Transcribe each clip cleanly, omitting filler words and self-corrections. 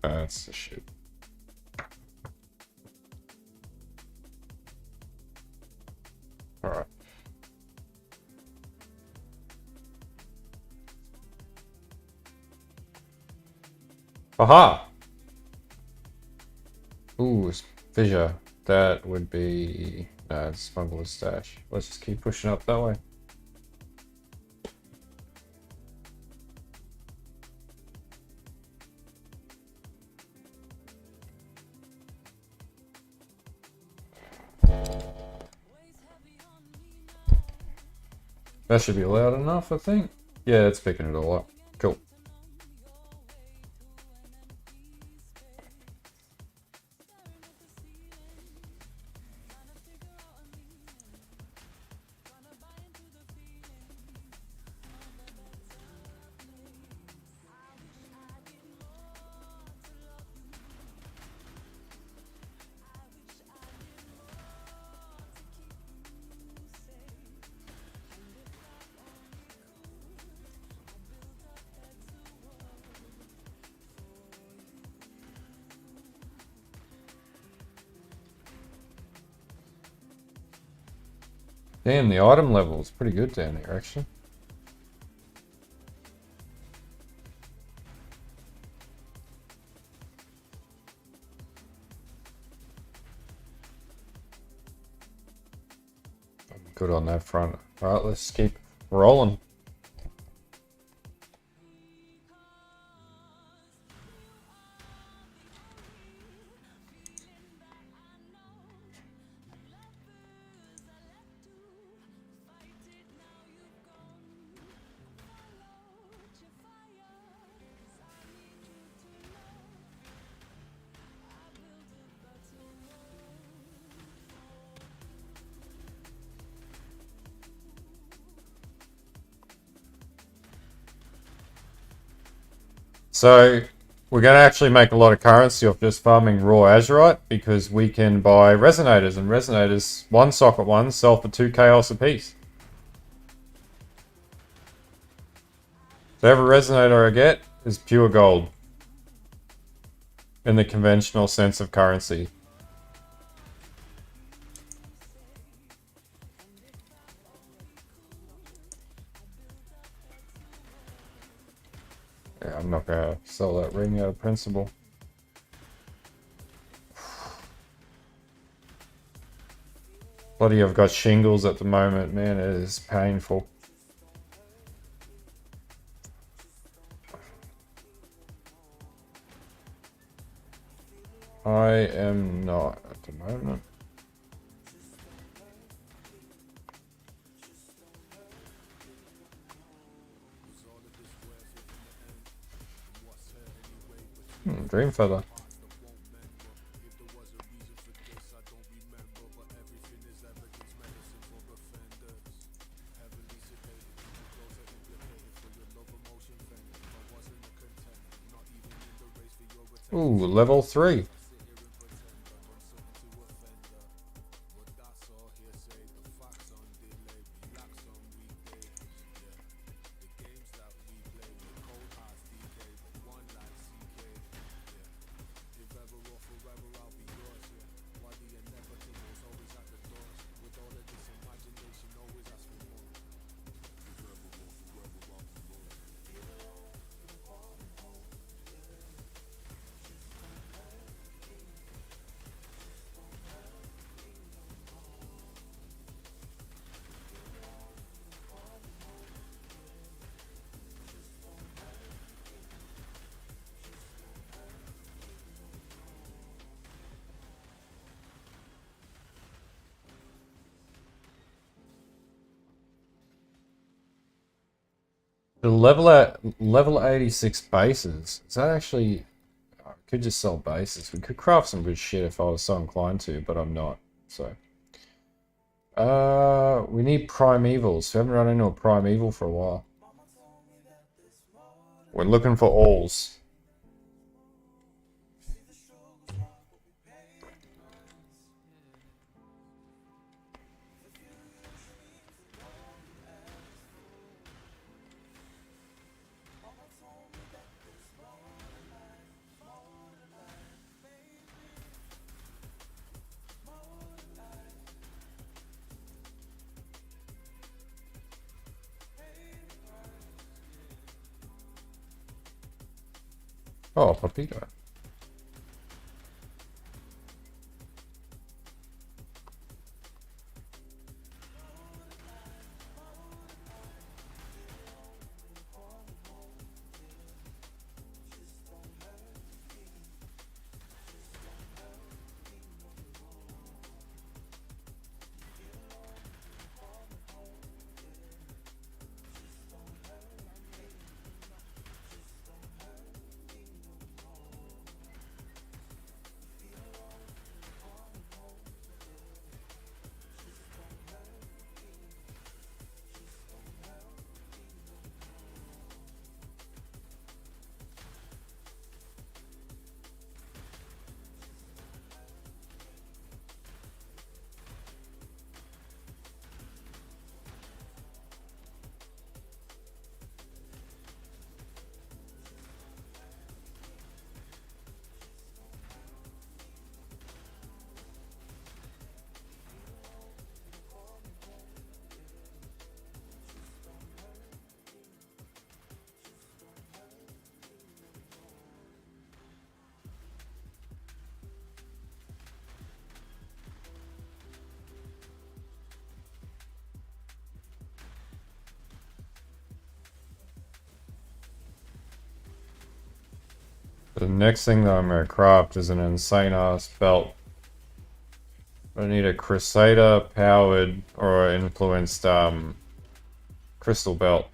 That's the shit. Alright. Aha! Ooh, fissure. That would be... No, it's smuggler's stash. Let's just keep pushing up that way. That should be loud enough, I think. Yeah, it's picking it all up. Cool. Damn, the item level is pretty good down here, actually. Good on that front. Alright, let's keep rolling. So, we're going to actually make a lot of currency off just farming raw azurite because we can buy resonators, and resonators, one socket ones, sell for 2 chaos apiece. So every resonator I get is pure gold in the conventional sense of currency. Yeah, I'm not going to sell that ring out of principle. Bloody, I've got shingles at the moment, man, it is painful. I am not at the moment. Dream feather. Ooh, level 3. The level 86 bases. Is that actually... I could just sell bases. We could craft some good shit if I was so inclined to, but I'm not. So... we need primevals. We haven't run into a primeval for a while. We're looking for alls. Oh, Papito. The next thing that I'm going to craft is an insane ass belt. I need a Crusader powered or influenced crystal belt.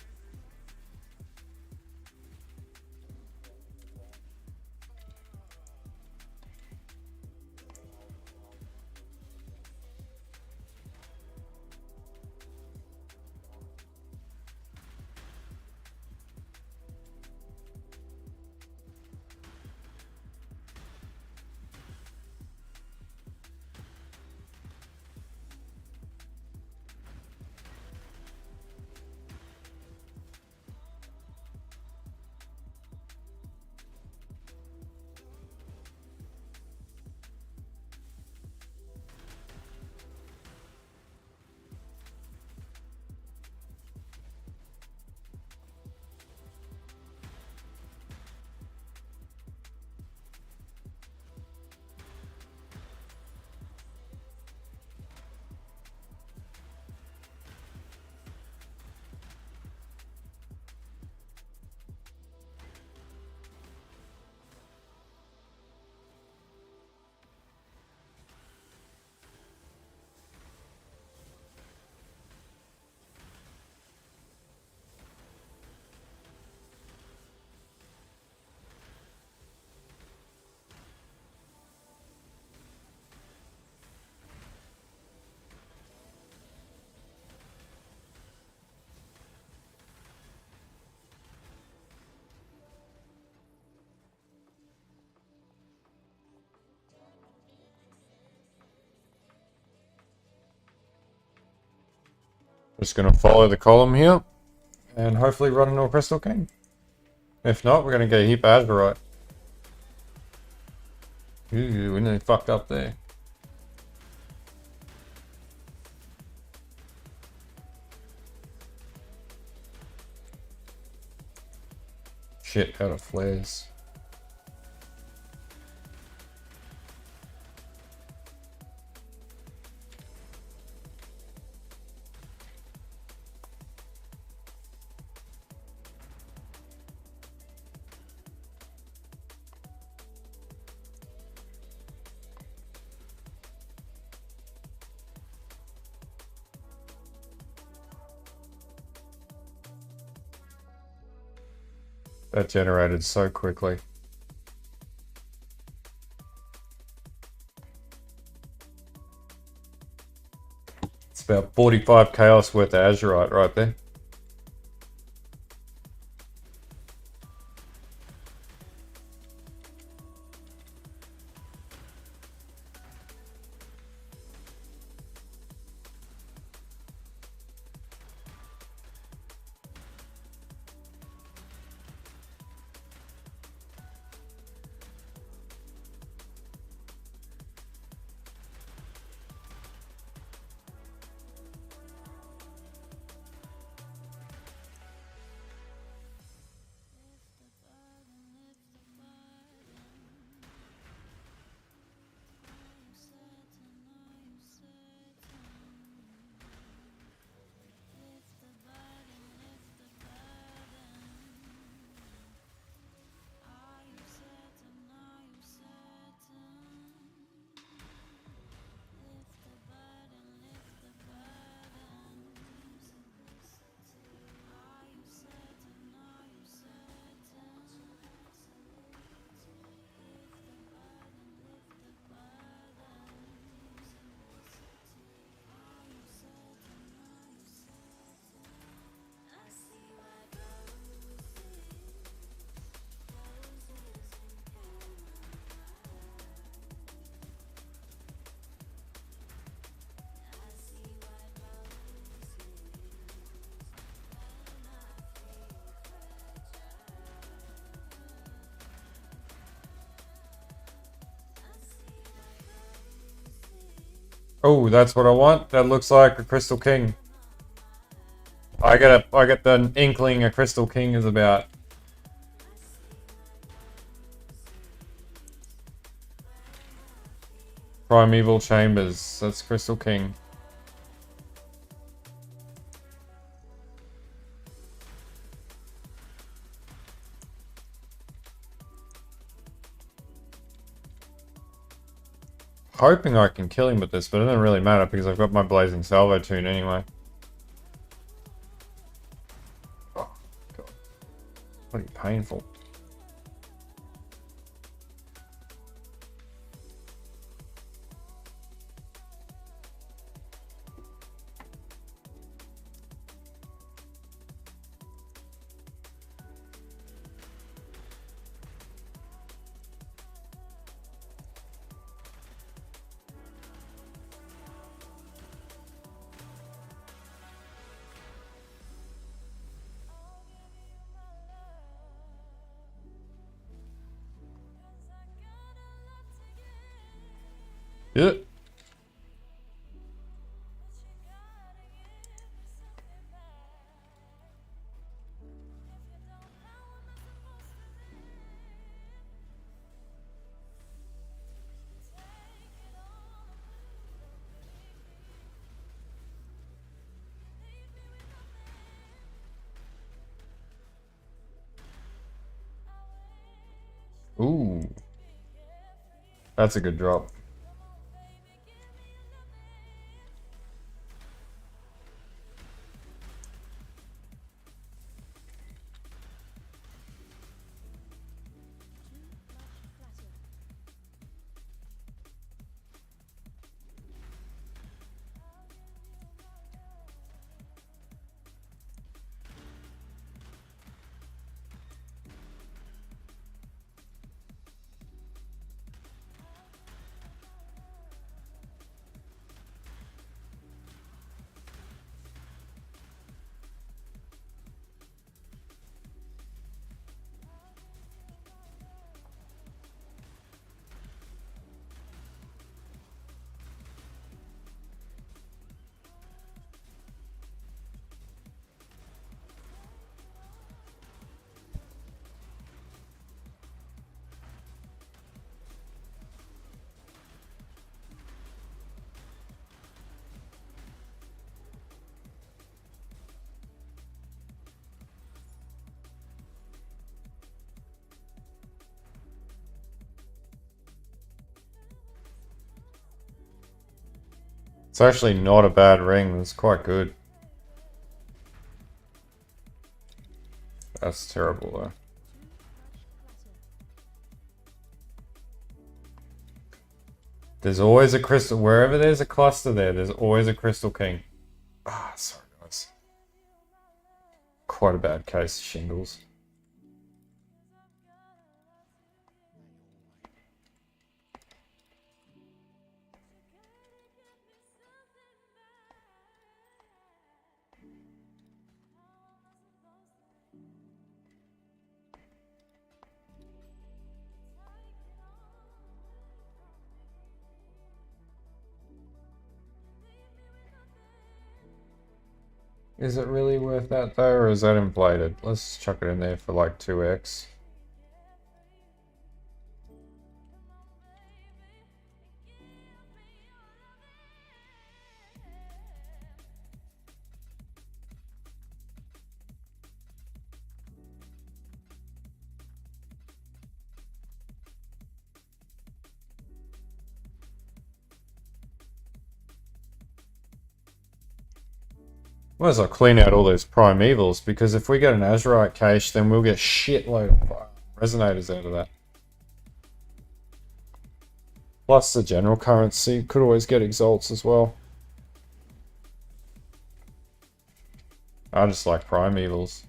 Just going to follow the column here and hopefully run into a Crystal King. If not, we're going to get a heap of Azurite. Ooh, we nearly fucked up there. Shit, out of flares. That generated so quickly. It's about 45 chaos worth of Azurite right there. Oh, that's what I want. That looks like a Crystal King. I get the inkling a Crystal King is about. Primeval Chambers. That's Crystal King. Hoping I can kill him with this, but it doesn't really matter because I've got my Blazing Salvo tune anyway. Oh, God. Bloody painful. Yeah. Ooh. That's a good drop. It's actually not a bad ring. It's quite good. That's terrible though. There's always a crystal. Wherever there's a cluster there's always a Crystal King. Ah, sorry guys. Quite a bad case of shingles. Is it really worth that though, or is that inflated? Let's chuck it in there for like 2x. Might as well clean out all those primevals, because if we get an Azurite cache, then we'll get shitload of resonators out of that. Plus the general currency, could always get exalts as well. I just like primevals.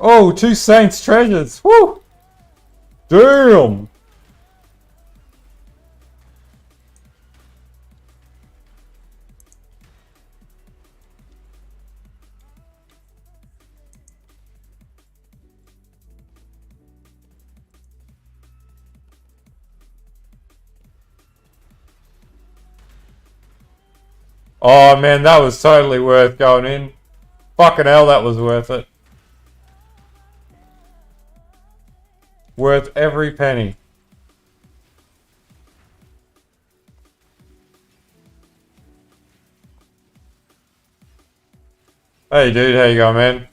Oh, 2 Saints treasures! Woo! Damn! Oh man, that was totally worth going in. Fucking hell, that was worth it. Worth every penny. Hey dude, how you going, man?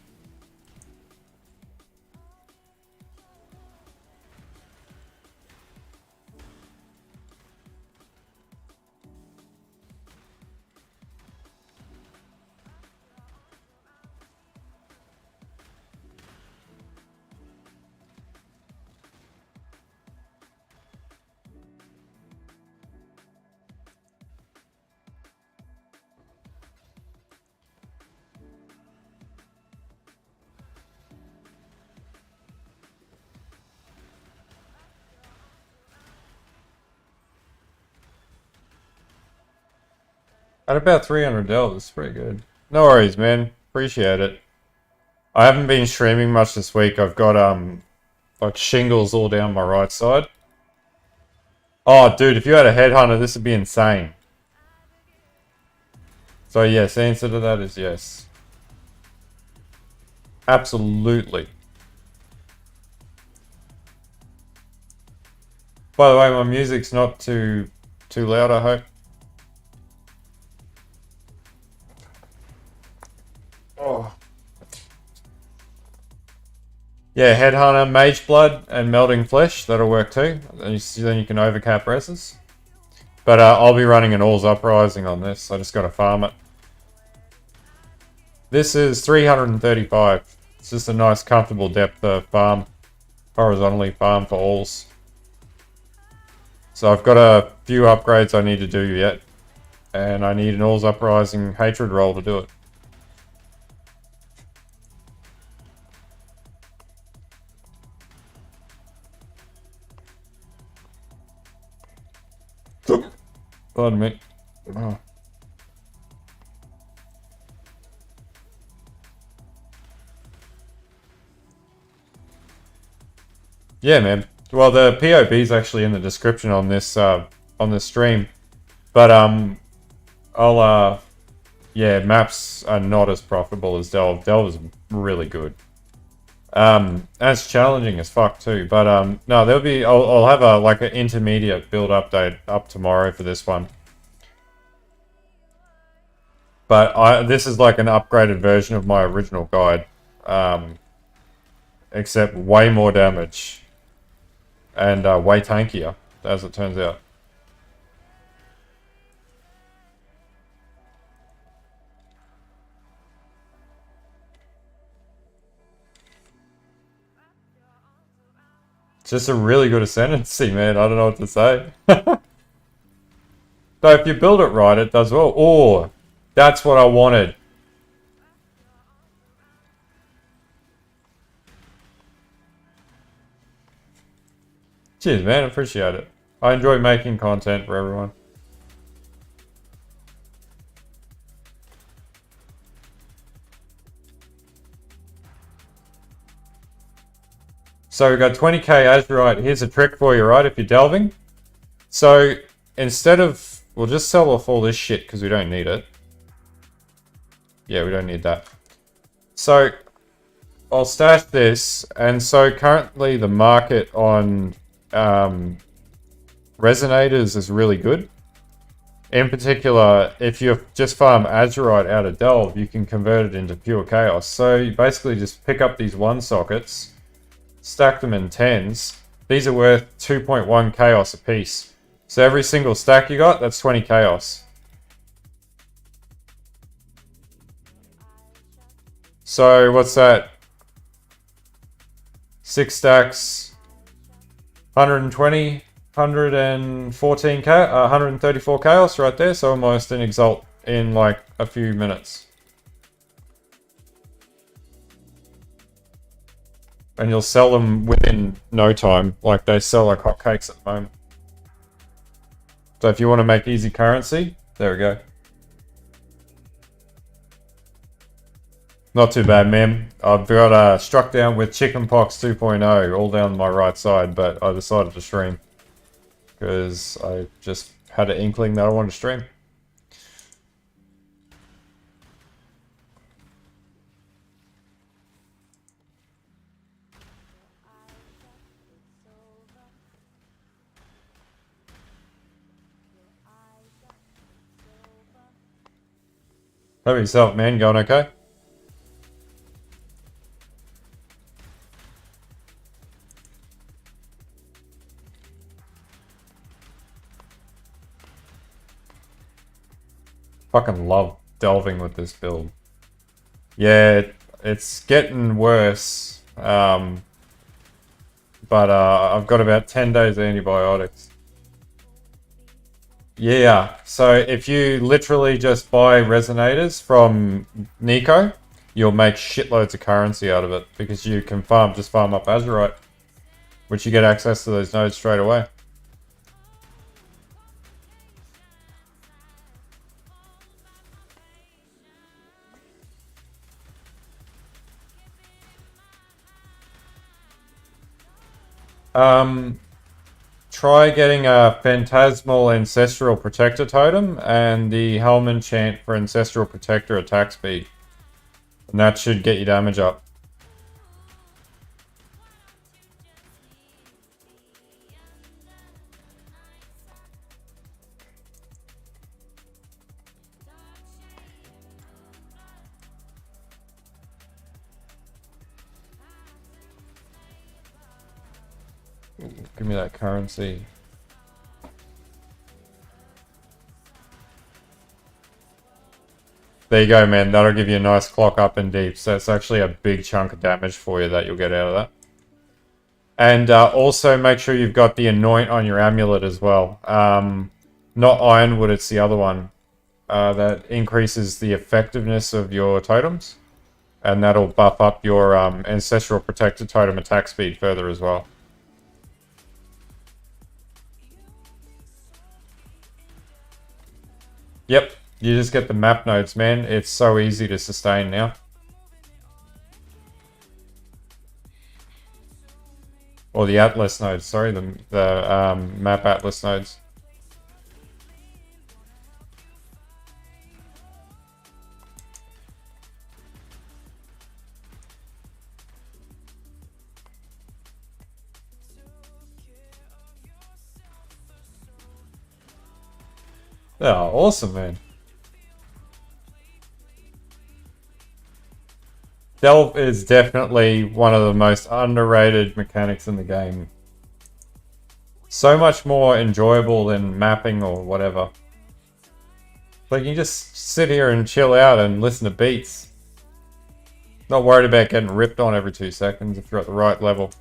At about 300 delves, it's pretty good. No worries, man. Appreciate it. I haven't been streaming much this week. I've got like shingles all down my right side. Oh, dude, if you had a headhunter, this would be insane. So yes, the answer to that is yes. Absolutely. By the way, my music's not too loud, I hope. Oh. Yeah, Headhunter, Mage Blood, and Melting Flesh, that'll work too. Then you can overcap reses. But I'll be running an All's Uprising on this, I just gotta farm it. This is 335. It's just a nice comfortable depth of farm. Horizontally farm for Alls. So I've got a few upgrades I need to do yet. And I need an All's Uprising Hatred roll to do it. Pardon me. Oh. Yeah, man. Well, the POB is actually in the description on this stream, but yeah, maps are not as profitable as Delve. Delve is really good. And it's challenging as fuck too. But no, there'll be. I'll have like an intermediate build update up tomorrow for this one. But this is like an upgraded version of my original guide, except way more damage and way tankier, as it turns out. It's just a really good Ascendancy, man. I don't know what to say. So if you build it right, it does well. Oh, that's what I wanted. Cheers, man. Appreciate it. I enjoy making content for everyone. So we've got 20k Azurite. Here's a trick for you, right? If you're delving. So instead of... We'll just sell off all this shit because we don't need it. Yeah, we don't need that. So I'll stash this. And so currently the market on Resonators is really good. In particular, if you just farm Azurite out of Delve, you can convert it into pure chaos. So you basically just pick up these 1 sockets, stack them in 10s. These are worth 2.1 chaos a piece. So every single stack you got, that's 20 chaos. So what's that? 6 stacks, 120, 114 134 chaos right there. So almost an exalt in like a few minutes. And you'll sell them within no time. Like they sell like hotcakes at the moment. So if you want to make easy currency, there we go. Not too bad, man. I've got struck down with chickenpox 2.0 all down my right side, but I decided to stream. Because I just had an inkling that I wanted to stream. How about yourself, man? Going okay? Fucking love delving with this build. Yeah, it's getting worse. But I've got about 10 days of antibiotics. Yeah, so if you literally just buy resonators from Nico, you'll make shitloads of currency out of it because you can just farm up Azurite, which you get access to those nodes straight away. Try getting a Phantasmal Ancestral Protector Totem and the Helm enchant for Ancestral Protector attack speed. And that should get your damage up. Give me that currency. There you go, man. That'll give you a nice clock up and deep. So it's actually a big chunk of damage for you that you'll get out of that. And also make sure you've got the Anoint on your amulet as well. Not Ironwood, it's the other one. That increases the effectiveness of your totems. And that'll buff up your Ancestral Protector Totem attack speed further as well. Yep, you just get the map nodes, man. It's so easy to sustain now. Or the Atlas nodes, sorry, the map Atlas nodes. Oh, awesome, man. Delve is definitely one of the most underrated mechanics in the game. So much more enjoyable than mapping or whatever. Like, you just sit here and chill out and listen to beats. Not worried about getting ripped on every 2 seconds if you're at the right level.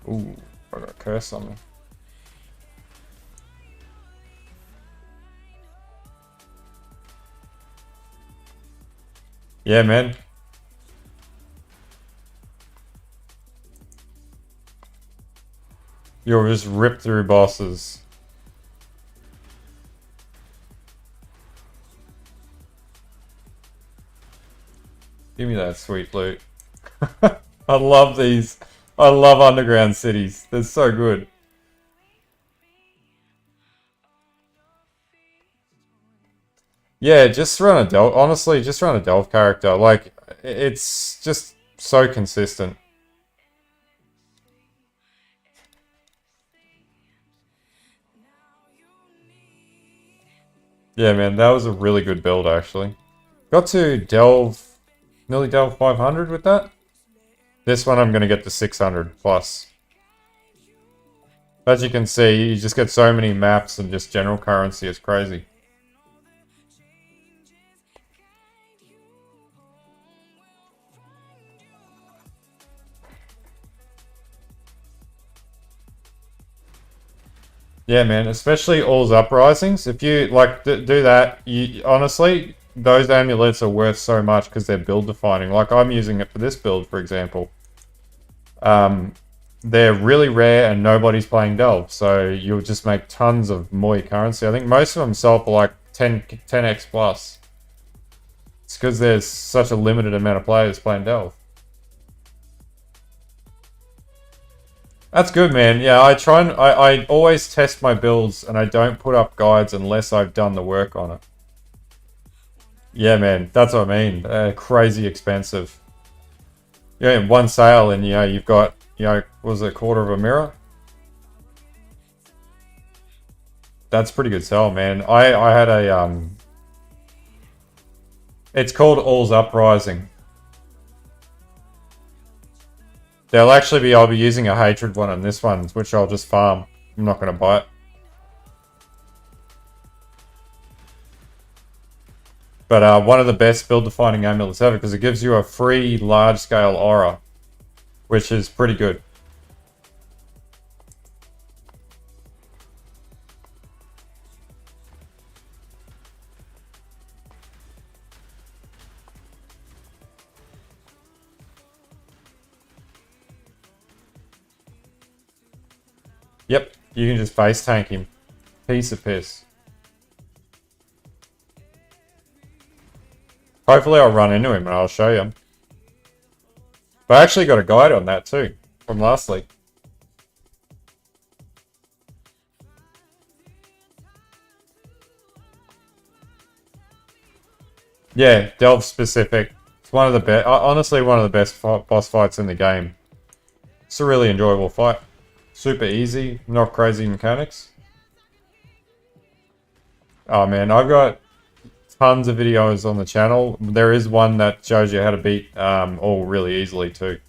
Ooh, I got a curse on me. Yeah, man. You'll just rip through bosses. Give me that sweet loot. I love these. I love underground cities. They're so good. Yeah, just run a delve. Honestly, just run a delve character. Like, it's just so consistent. Yeah, man, that was a really good build, actually. Got to delve, nearly delve 500 with that. This one I'm going to get to 600 plus. As you can see, you just get so many maps and just general currency. It's crazy. Yeah, man, especially All's Uprisings. If you, like, do that, you honestly, those amulets are worth so much because they're build defining. Like, I'm using it for this build, for example. They're really rare and nobody's playing Delve, so you'll just make tons of Moi currency. I think most of them sell for like 10x plus. It's because there's such a limited amount of players playing Delve. That's good, man. Yeah, I always test my builds and I don't put up guides unless I've done the work on it. Yeah, man, that's what I mean. Crazy expensive. Yeah, in one sale and, you've got, was it a quarter of a mirror? That's pretty good sell, man. I had a, It's called All's Uprising. I'll be using a hatred one on this one, which I'll just farm. I'm not going to buy it. But one of the best build-defining amulets ever, because it gives you a free large-scale aura, which is pretty good. Yep, you can just face tank him. Piece of piss. Hopefully I'll run into him and I'll show you. But I actually got a guide on that too, from last week. Yeah, delve specific. It's one of the best, honestly one of the best boss fights in the game. It's a really enjoyable fight. Super easy, not crazy mechanics. Oh man, I've got tons of videos on the channel. There is one that shows you how to beat all really easily too.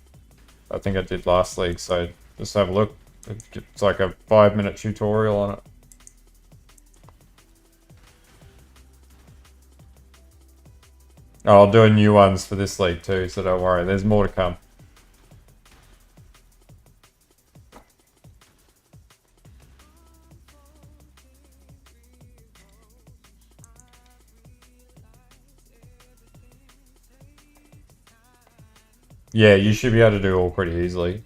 I think I did last league, so just have a look. It's like a 5-minute tutorial on it. Oh, I'll do new ones for this league too, so don't worry. There's more to come. Yeah, you should be able to do all pretty easily.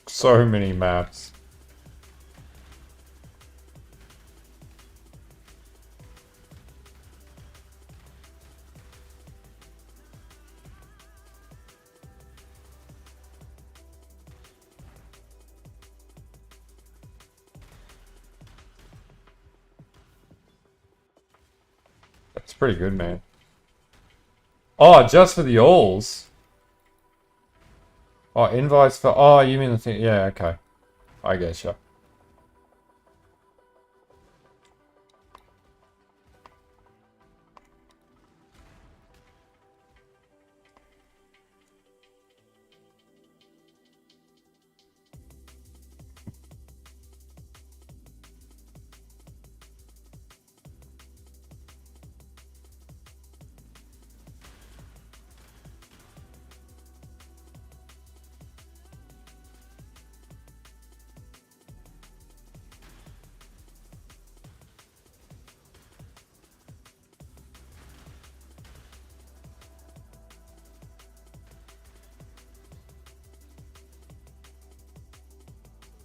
So many maps. That's pretty good, man. Oh, just for the alls? Oh, invites for... Oh, you mean the thing... Yeah, okay. I guess, yeah.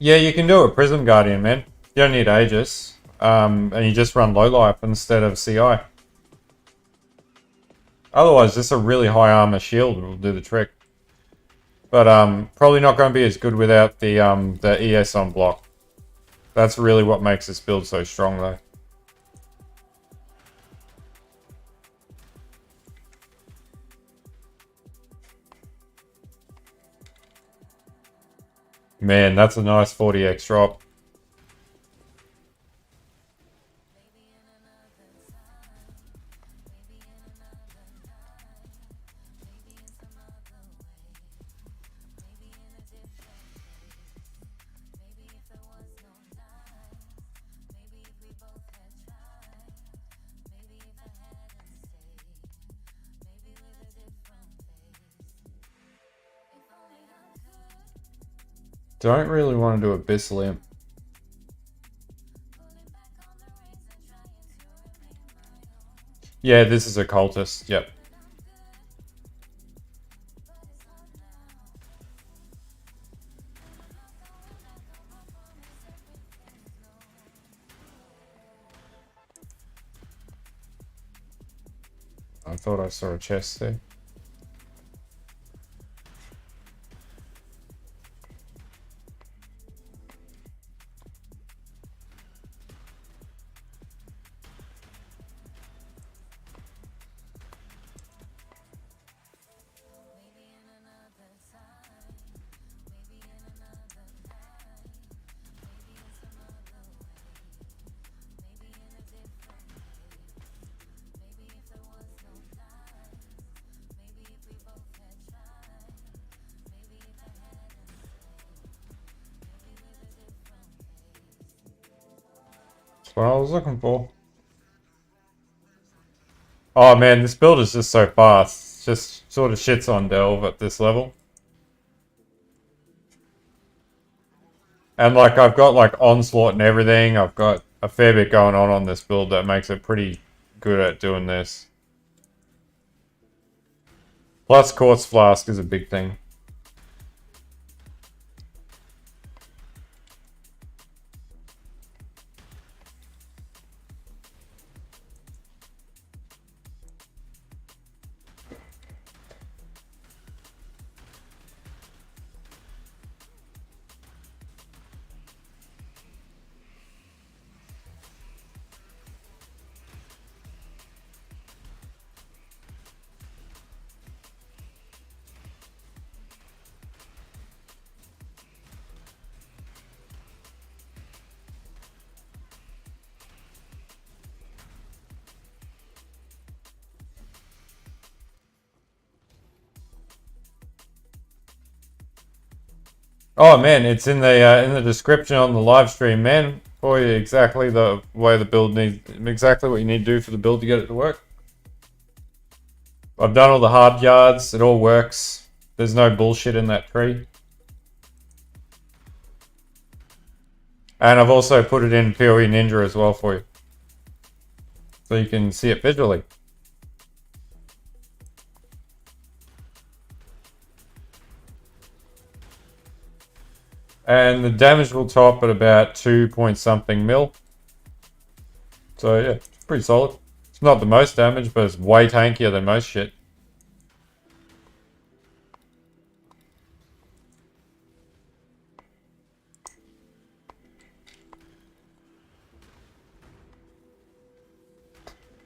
Yeah, you can do a Prism Guardian, man. You don't need Aegis. And you just run low life instead of CI. Otherwise, just a really high armor shield will do the trick. But probably not going to be as good without the ES on block. That's really what makes this build so strong, though. Man, that's a nice 40x drop. Don't really want to do Abyssal Imp. Yeah, this is Occultist, yep. thought I saw a chest there. That's what I was looking for. Oh man, this build is just so fast. Just sort of shits on Delve at this level. And like I've got like onslaught and everything. I've got a fair bit going on this build that makes it pretty good at doing this. Plus Quartz Flask is a big thing. Oh man, it's in the description on the live stream, man. For you exactly the way the build needs, exactly what you need to do for the build to get it to work. I've done all the hard yards. It all works. There's no bullshit in that tree. And I've also put it in POE Ninja as well for you, so you can see it visually. And the damage will top at about 2 point something mil. So yeah, it's pretty solid. It's not the most damage, but it's way tankier than most shit.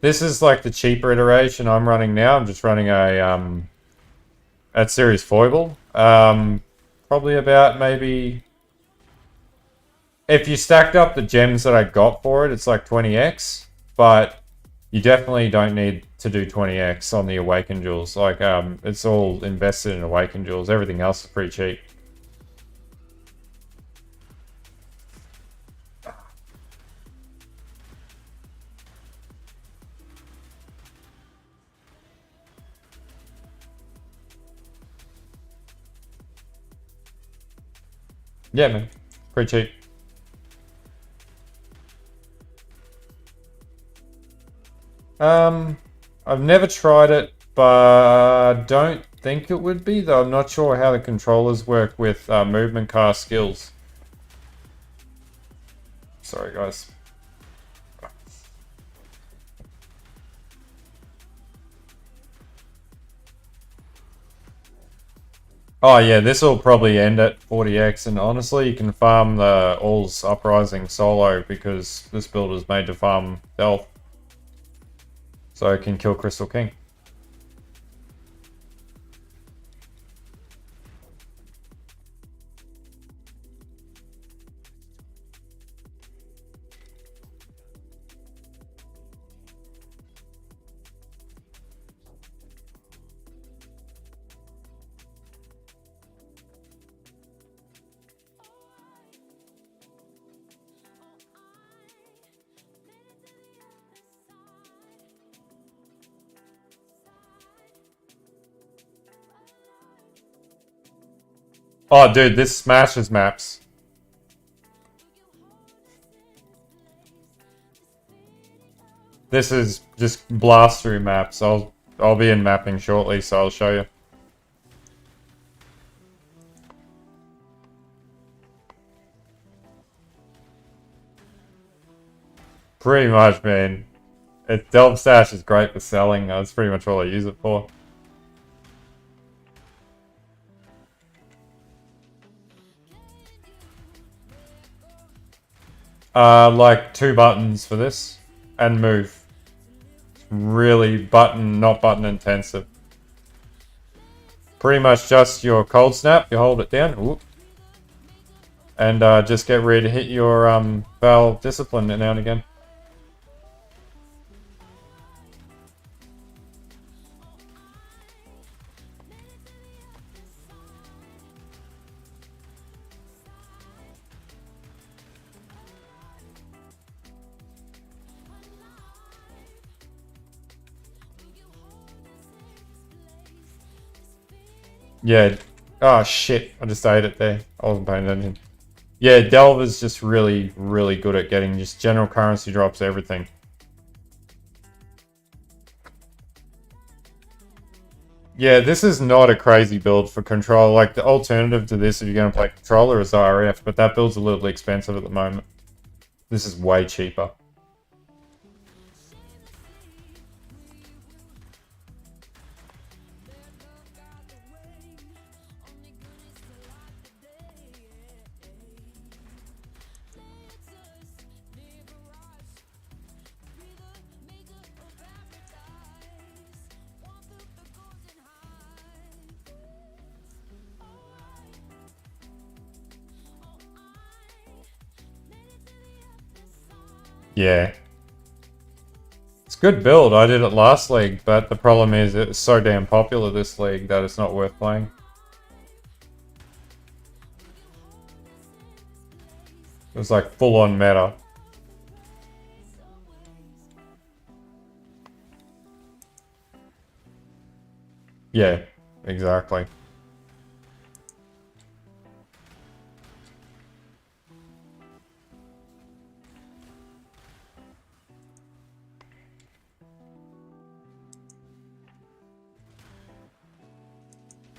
This is like the cheaper iteration I'm running now. I'm just running a at Series Foible. Probably about maybe, if you stacked up the gems that I got for it, it's like 20x, but you definitely don't need to do 20x on the Awakened Jewels. Like, it's all invested in Awakened Jewels. Everything else is pretty cheap. Yeah, man. Pretty cheap. I've never tried it, but I don't think it would be, though I'm not sure how the controllers work with movement cast skills. Sorry, guys. Oh yeah, this will probably end at 40x, and honestly, you can farm the All's Uprising solo because this build is made to farm health. So it can kill Crystal King. Oh dude, this smashes maps. This is just blast through maps. I'll be in mapping shortly, so I'll show you. Pretty much, man. Delve Stash is great for selling. That's pretty much all I use it for. Like 2 buttons for this. And move. Really not button intensive. Pretty much just your cold snap. You hold it down. Ooh. And just get ready to hit your Val Discipline now and again. Yeah. Oh shit, I just ate it there. I wasn't paying attention. Yeah, Delve is just really, really good at getting just general currency drops, everything. Yeah, this is not a crazy build for control. Like, the alternative to this, if you're going to play controller, is RF, but that build's a little expensive at the moment. This is way cheaper. Yeah. It's a good build. I did it last league, but the problem is it's so damn popular this league that it's not worth playing. It was like full-on meta. Yeah, exactly.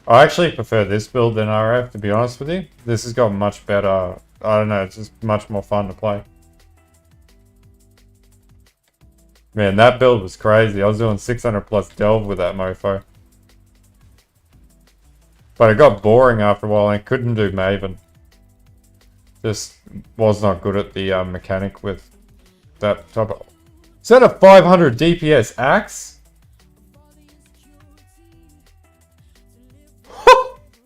I actually prefer this build than RF, to be honest with you. This has got much better, I don't know, it's just much more fun to play. Man, that build was crazy. I was doing 600 plus Delve with that mofo. But it got boring after a while and I couldn't do Maven. Just was not good at the mechanic with that type of... Is that a 500 DPS axe?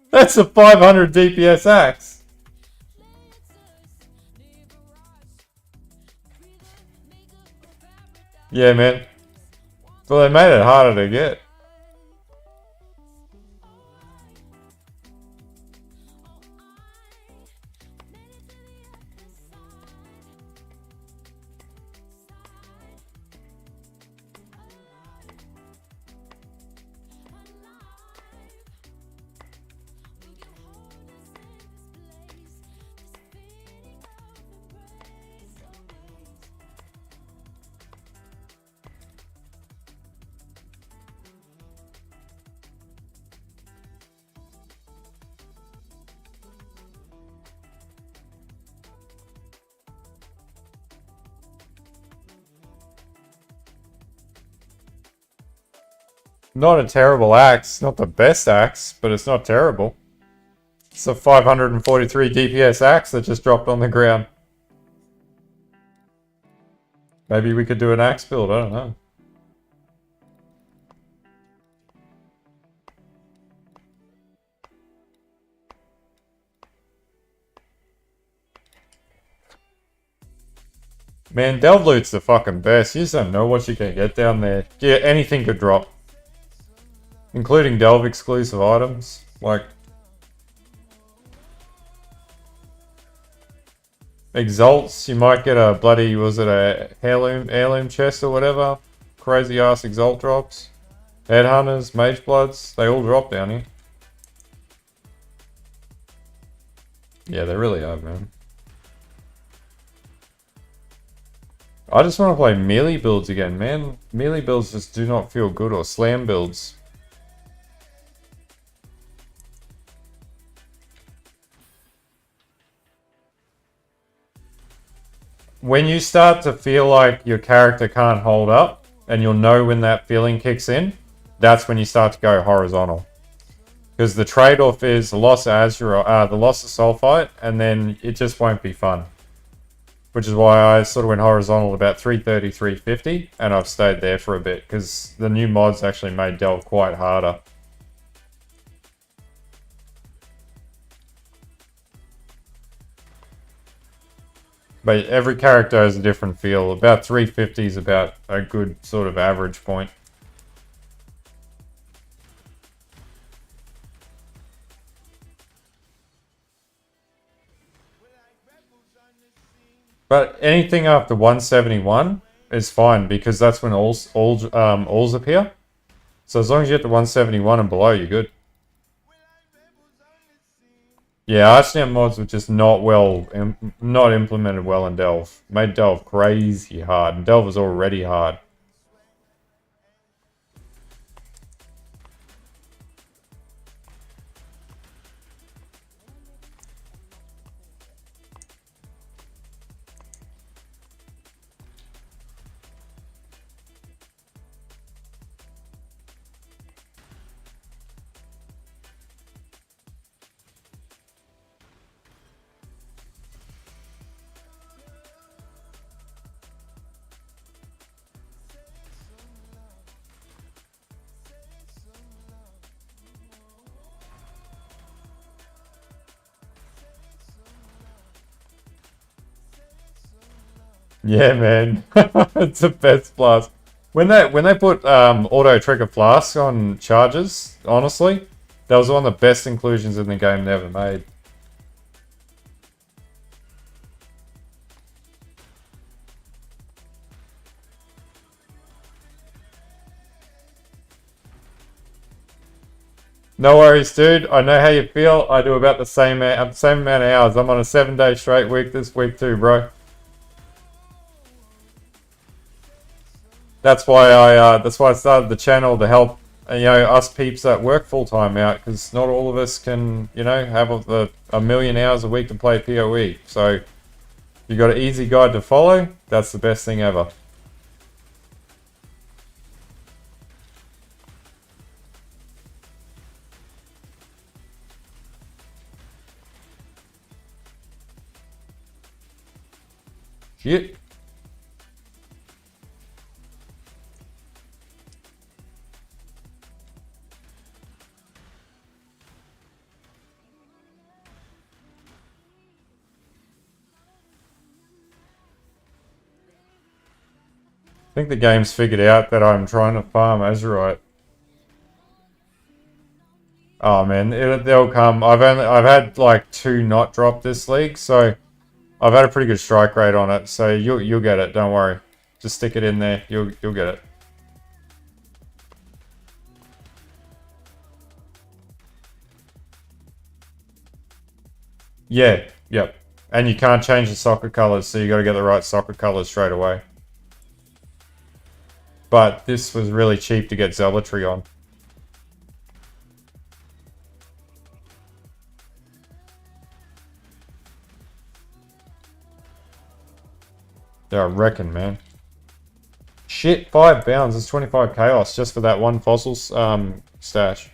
That's a 500 DPS axe. Yeah, man. Well, they made it harder to get. Not a terrible axe. Not the best axe, but it's not terrible. It's a 543 DPS axe that just dropped on the ground. Maybe we could do an axe build, I don't know. Man, Delve Loot's the fucking best. You just don't know what you can get down there. Yeah, anything could drop. Including Delve exclusive items. Like... Exalts, you might get a bloody, was it a heirloom chest or whatever? Crazy ass Exalt drops. Headhunters, Mage Bloods, they all drop down here. Yeah, they really are, man. I just want to play melee builds again, man. Melee builds just do not feel good, or slam builds. When you start to feel like your character can't hold up, and you'll know when that feeling kicks in. That's when you start to go horizontal. Because the trade-off is the loss of the loss of sulfite, and then it just won't be fun. Which is why I sort of went horizontal about 330, 350, and I've stayed there for a bit, because the new mods actually made delve quite harder. But every character has a different feel. About 350 is about a good sort of average point. But anything after 171 is fine, because that's when alls appear. So as long as you get to 171 and below, you're good. Yeah, Archnet mods were just not implemented well in Delve. Made Delve crazy hard, and Delve was already hard. Yeah, man, it's the best blast. When they put auto trigger flask on charges, honestly, that was one of the best inclusions in the game they ever made. No worries, dude. I know how you feel. I do about the same amount of hours. I'm on a 7-day straight week this week too, bro. That's why I started the channel to help us peeps that work full time out, because not all of us can have a million hours a week to play POE. So you got an easy guide to follow. That's the best thing ever. Shit. I think the game's figured out that I'm trying to farm Azurite. Oh man, they'll come. I've had like 2 not drop this league, so I've had a pretty good strike rate on it. So you'll get it. Don't worry. Just stick it in there. You'll get it. Yeah. Yep. And you can't change the soccer colors, so you got to get the right soccer colors straight away. But this was really cheap to get Zealotry on. Yeah, I reckon, man. Shit, 5 bounds. It's 25 chaos just for that one fossil stash.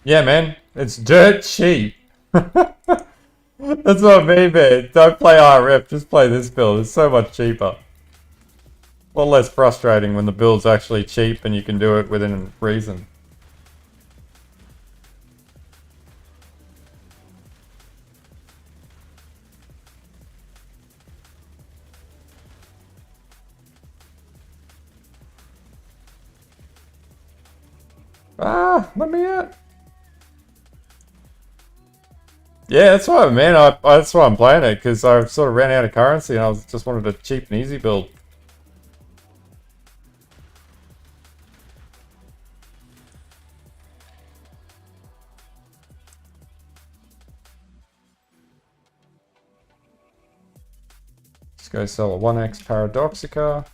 Yeah, man. It's dirt cheap. That's what I mean, man. Don't play RF, just play this build. It's so much cheaper. A lot less frustrating when the build's actually cheap and you can do it within reason. Ah, let me out. Yeah, that's why, man. That's why I'm playing it, because I sort of ran out of currency and I just wanted a cheap and easy build. Let's go sell a 1x Paradoxica.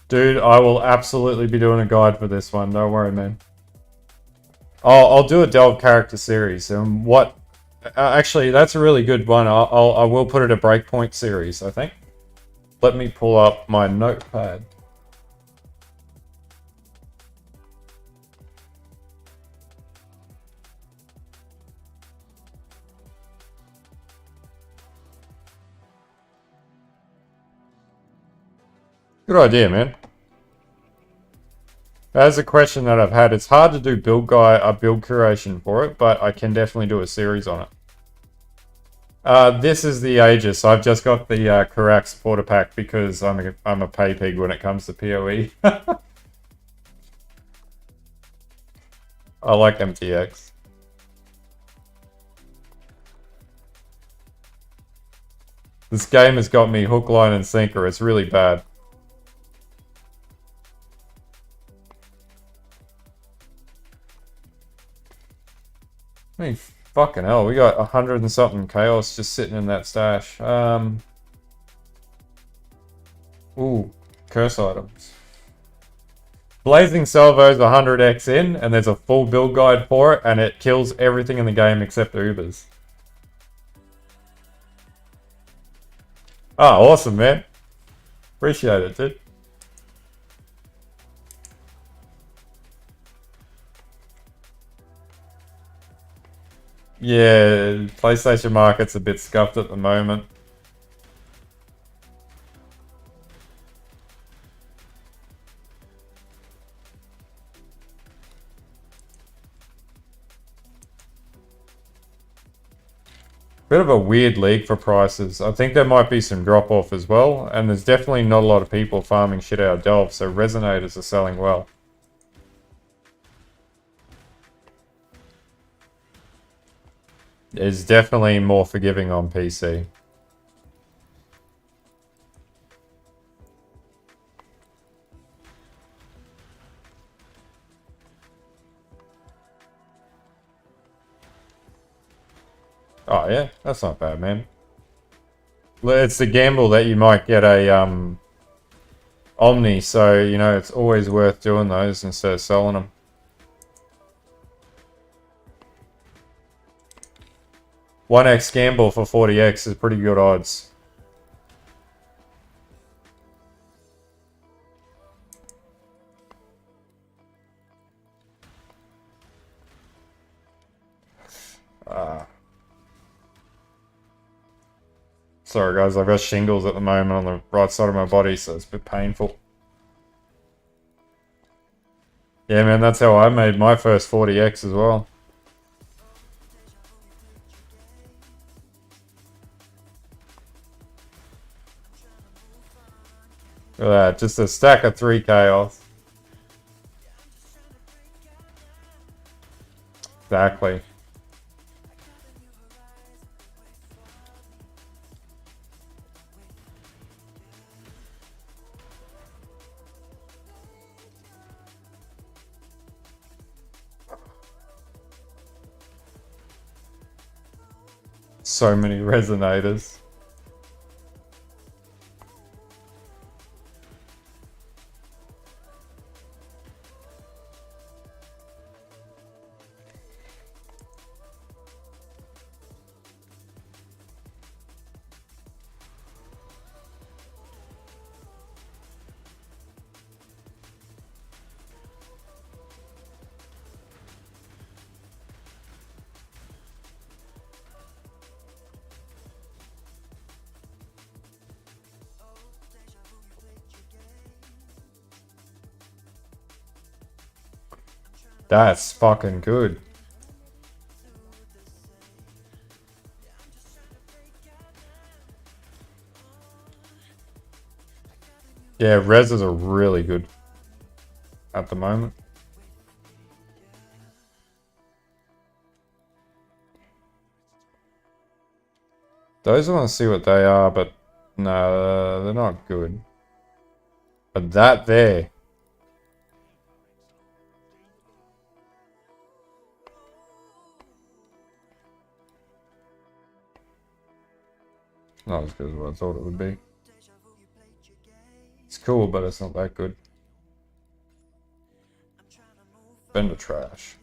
Dude, I will absolutely be doing a guide for this one. Don't worry, man. I'll do a Delve character series. And what... actually, that's a really good one. I will put it a Breakpoint series, I think. Let me pull up my notepad. Good idea, man. That's a question that I've had. It's hard to do build curation for it, but I can definitely do a series on it. This is the Aegis. I've just got the Karak supporter pack because I'm a pay pig when it comes to PoE. I like MTX. This game has got me hook, line, and sinker. It's really bad. I mean, fucking hell, we got 100 and something chaos just sitting in that stash. Ooh, curse items. Blazing Salvo's 100x in, and there's a full build guide for it, and it kills everything in the game except Ubers. Ah, awesome, man. Appreciate it, dude. Yeah, PlayStation market's a bit scuffed at the moment. Bit of a weird league for prices. I think there might be some drop off as well, and there's definitely not a lot of people farming shit out of Delve, so Resonators are selling well. It's definitely more forgiving on PC. Oh yeah, that's not bad, man. It's the gamble that you might get a Omni, so you know it's always worth doing those instead of selling them. One X gamble for 40x is pretty good odds. Sorry guys, I've got shingles at the moment on the right side of my body, so it's a bit painful. Yeah man, that's how I made my first 40x as well. Look at that, just a stack of 3 chaos. Exactly. So many resonators. That's fucking good. Yeah, reses are really good at the moment. Those I want to see what they are, but no, they're not good. But that there. Not as good as what I thought it would be. It's cool, but it's not that good. Bender trash.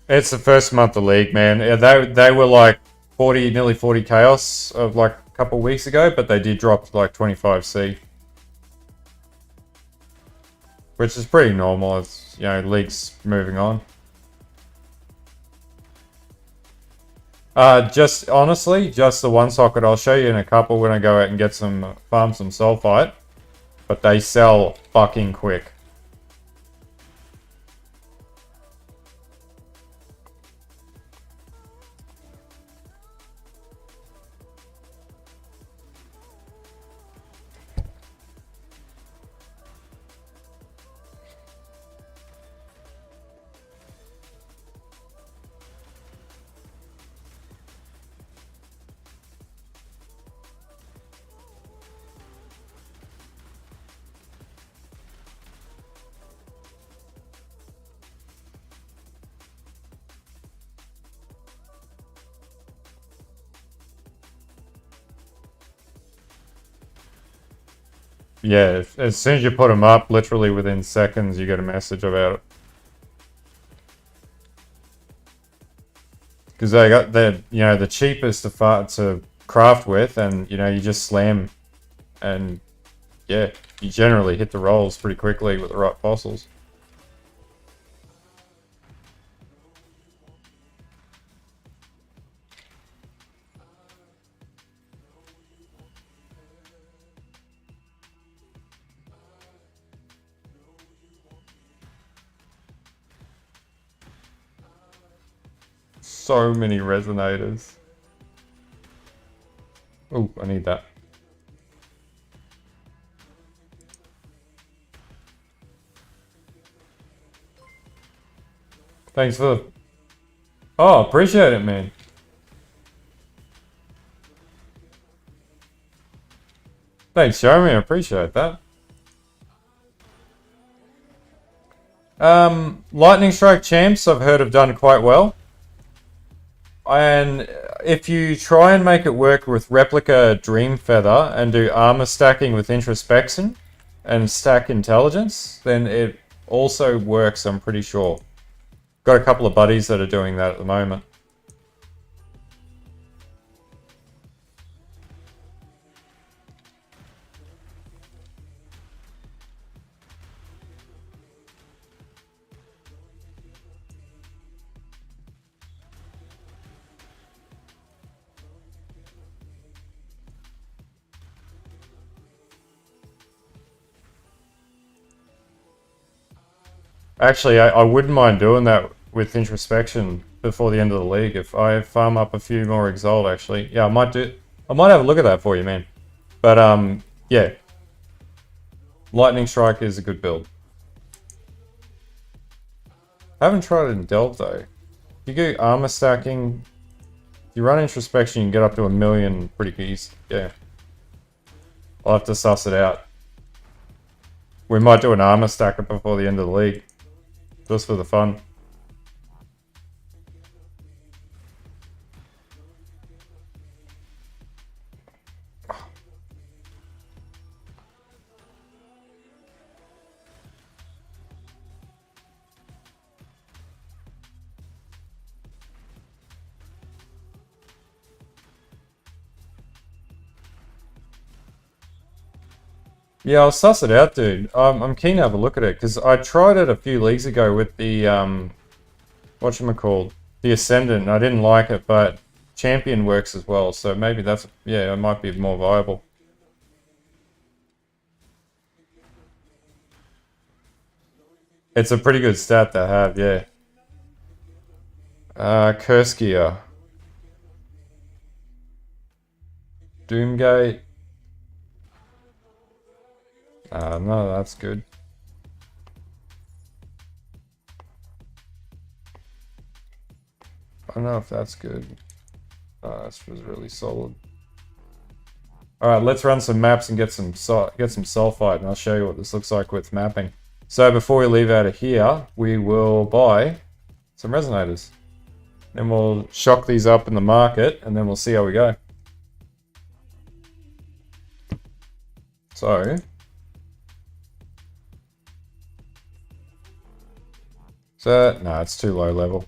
It's the first month of league, man. Yeah, they were like 40, nearly 40 chaos of like a couple weeks ago, but they did drop to like 25C. Which is pretty normal. It's, you know, league's moving on. Just honestly, just the one socket. I'll show you in a couple when I go out and get some farm some sulfite. But they sell fucking quick. Yeah, as soon as you put them up, literally within seconds, you get a message about it. Because they got the cheapest to craft with, and you know you just slam, and yeah, you generally hit the rolls pretty quickly with the right fossils. So many resonators. Oh, I need that. Thanks for the... Oh, appreciate it, man. Thanks, Jeremy. I appreciate that. Lightning Strike champs I've heard have done quite well. And if you try and make it work with Replica Dream Feather and do armor stacking with Introspection and stack Intelligence, then it also works, I'm pretty sure. Got a couple of buddies that are doing that at the moment. Actually, I wouldn't mind doing that with Introspection before the end of the league if I farm up a few more Exalt, actually. Yeah, I might have a look at that for you, man. But, yeah. Lightning Strike is a good build. I haven't tried it in Delve, though. You go armor stacking, you run Introspection, you can get up to 1 million pretty easy. Yeah. I'll have to suss it out. We might do an armor stacker before the end of the league. Just for the fun. Yeah, I'll suss it out, dude. I'm keen to have a look at it because I tried it a few leagues ago with the whatchamacalled, the Ascendant. I didn't like it, but Champion works as well, so maybe that's, yeah, it might be more viable. It's a pretty good stat to have, yeah. Kurskier. Doomgate. No, that's good. I don't know if that's good. This was really solid. Alright, let's run some maps and get some sulfite, and I'll show you what this looks like with mapping. So before we leave out of here, we will buy some resonators. Then we'll shock these up in the market, and then we'll see how we go. So... no, it's too low level.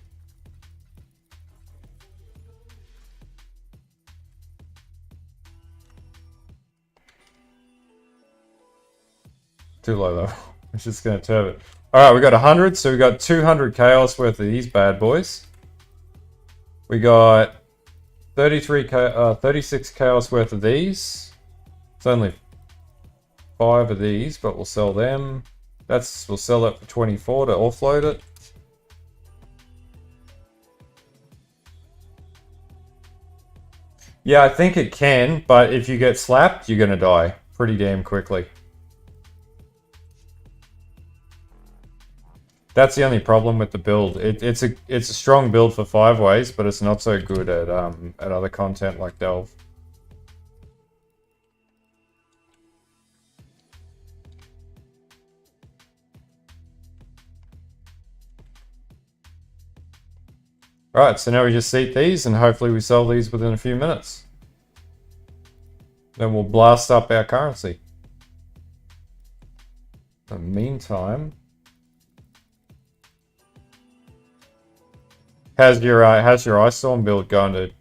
Too low level. It's just going to turb it. Alright, we got 100, so we got 200 chaos worth of these bad boys. We got 36 chaos worth of these. It's only 5 of these, but we'll sell them. We'll sell that for 24 to offload it. Yeah, I think it can, but if you get slapped, you're gonna die pretty damn quickly. That's the only problem with the build. It's a strong build for 5-ways, but it's not so good at other content like Delve. Alright, so now we just seat these, and hopefully we sell these within a few minutes. Then we'll blast up our currency. In the meantime... How's your Ice Storm build going, dude?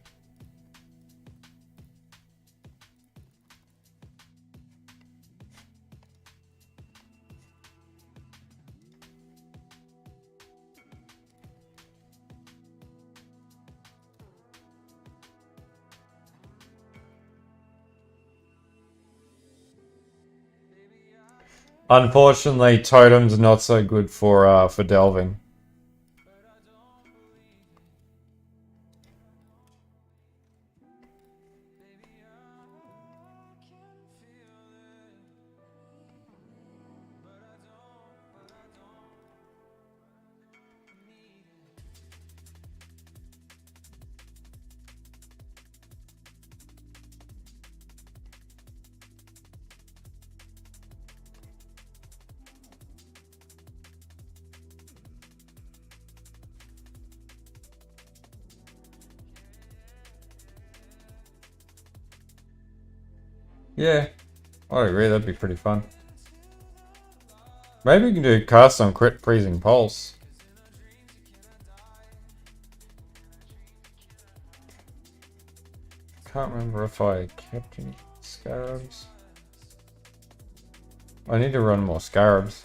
Unfortunately, totems not so good for delving. Yeah, I agree, that'd be pretty fun. Maybe we can do cast on crit freezing pulse. Can't remember if I kept any scarabs. I need to run more scarabs.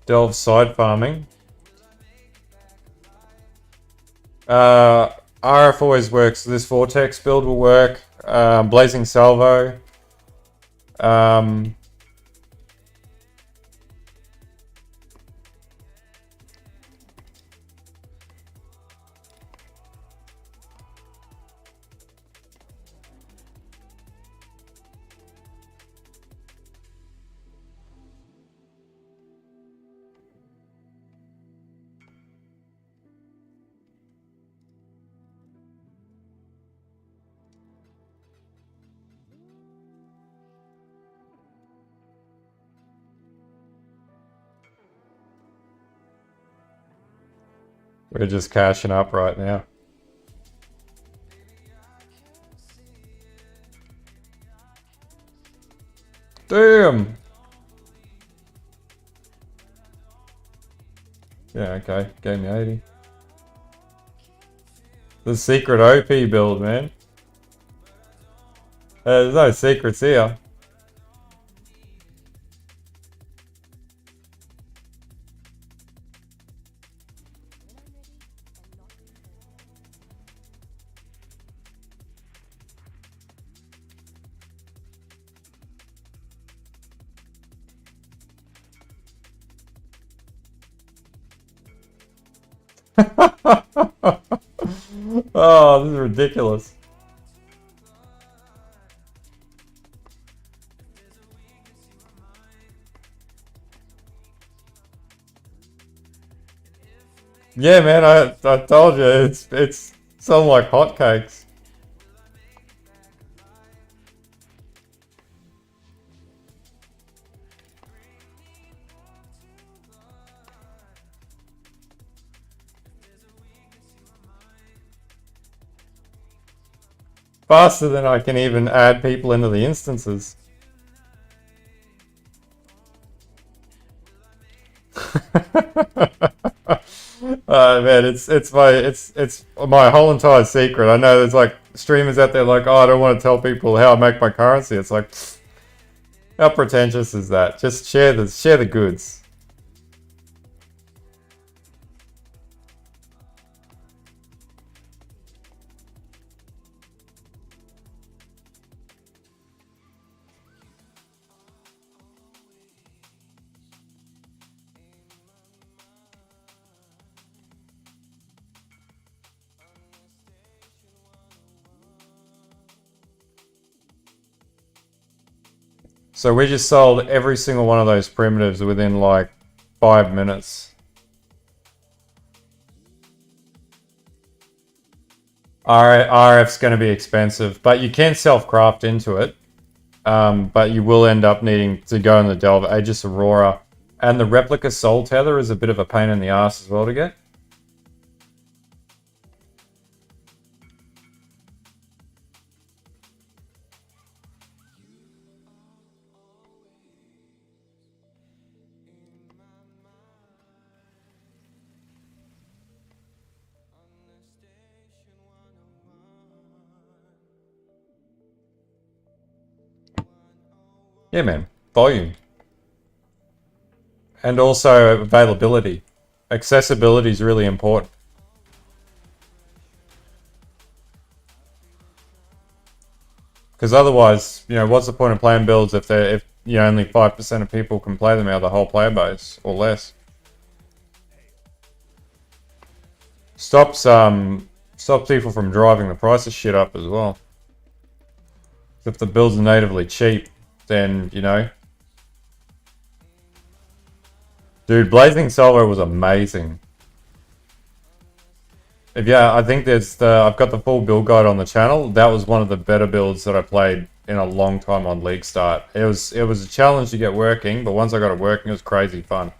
Delve side farming. RF always works. This Vortex build will work. Blazing Salvo. We're just cashing up right now. Damn! Yeah, okay. Gave me 80. The secret OP build, man. There's no secrets here. Oh, this is ridiculous. Yeah, man, I told you it's something like hotcakes. Faster than I can even add people into the instances. Man, it's my whole entire secret. I know there's like streamers out there like, oh, I don't want to tell people how I make my currency. It's like, how pretentious is that? Just share the goods. So we just sold every single one of those primitives within like 5 minutes. RF's going to be expensive, but you can self-craft into it. But you will end up needing to go in the Delve Aegis Aurora. And the replica Soul Tether is a bit of a pain in the ass as well to get. Yeah, man. Volume. And also availability. Accessibility is really important. Because otherwise, you know, what's the point of playing builds if you know, only 5% of people can play them out of the whole player base or less? Stops people from driving the price of shit up as well. If the builds are natively cheap, then, you know. Dude, Blazing Salvo was amazing. Yeah, I think I've got the full build guide on the channel. That was one of the better builds that I played in a long time on League Start. It was a challenge to get working, but once I got it working, it was crazy fun.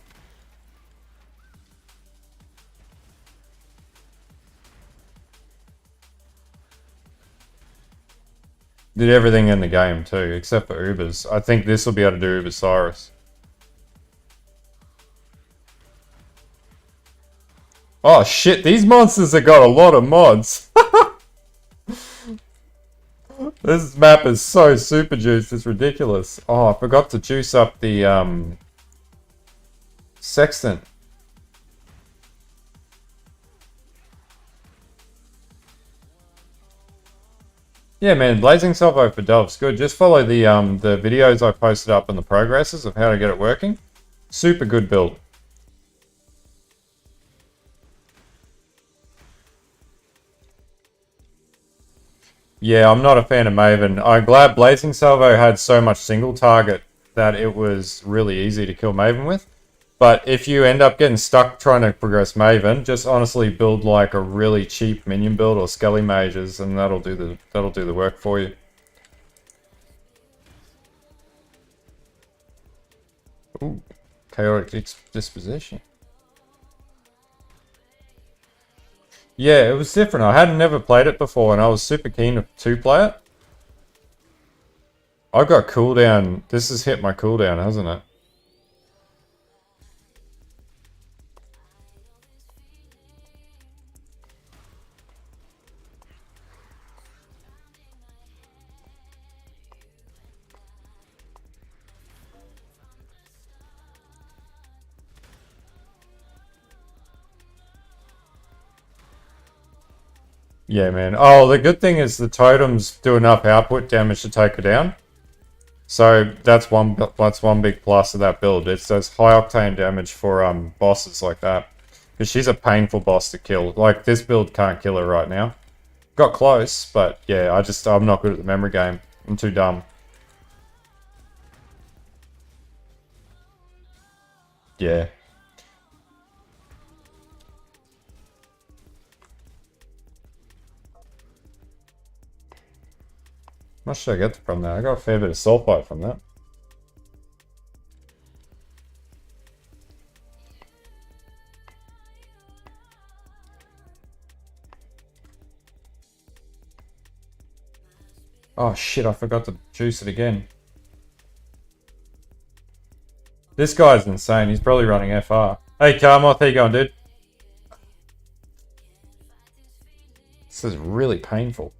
Did everything in the game too, except for Ubers. I think this will be able to do Uber Cyrus. Oh shit, these monsters have got a lot of mods. This map is so super juiced, it's ridiculous. Oh, I forgot to juice up the sextant. Yeah, man, Blazing Salvo for Dove's good. Just follow the videos I posted up and the progresses of how to get it working. Super good build. Yeah, I'm not a fan of Maven. I'm glad Blazing Salvo had so much single target that it was really easy to kill Maven with. But if you end up getting stuck trying to progress Maven, just honestly build like a really cheap minion build or Skelly Mages, and that'll do the work for you. Ooh, chaotic disposition. Yeah, it was different. I hadn't never played it before, and I was super keen to play it. I got cooldown. This has hit my cooldown, hasn't it? Yeah, man. Oh, the good thing is the totems do enough output damage to take her down. So that's one big plus of that build. It does high octane damage for bosses like that. Because she's a painful boss to kill. Like, this build can't kill her right now. Got close, but yeah, I'm not good at the memory game. I'm too dumb. Yeah. How much did I get from that? I got a fair bit of sulfite from that. Oh shit, I forgot to juice it again. This guy's insane. He's probably running FR. Hey, Carmoth, how you going, dude? This is really painful.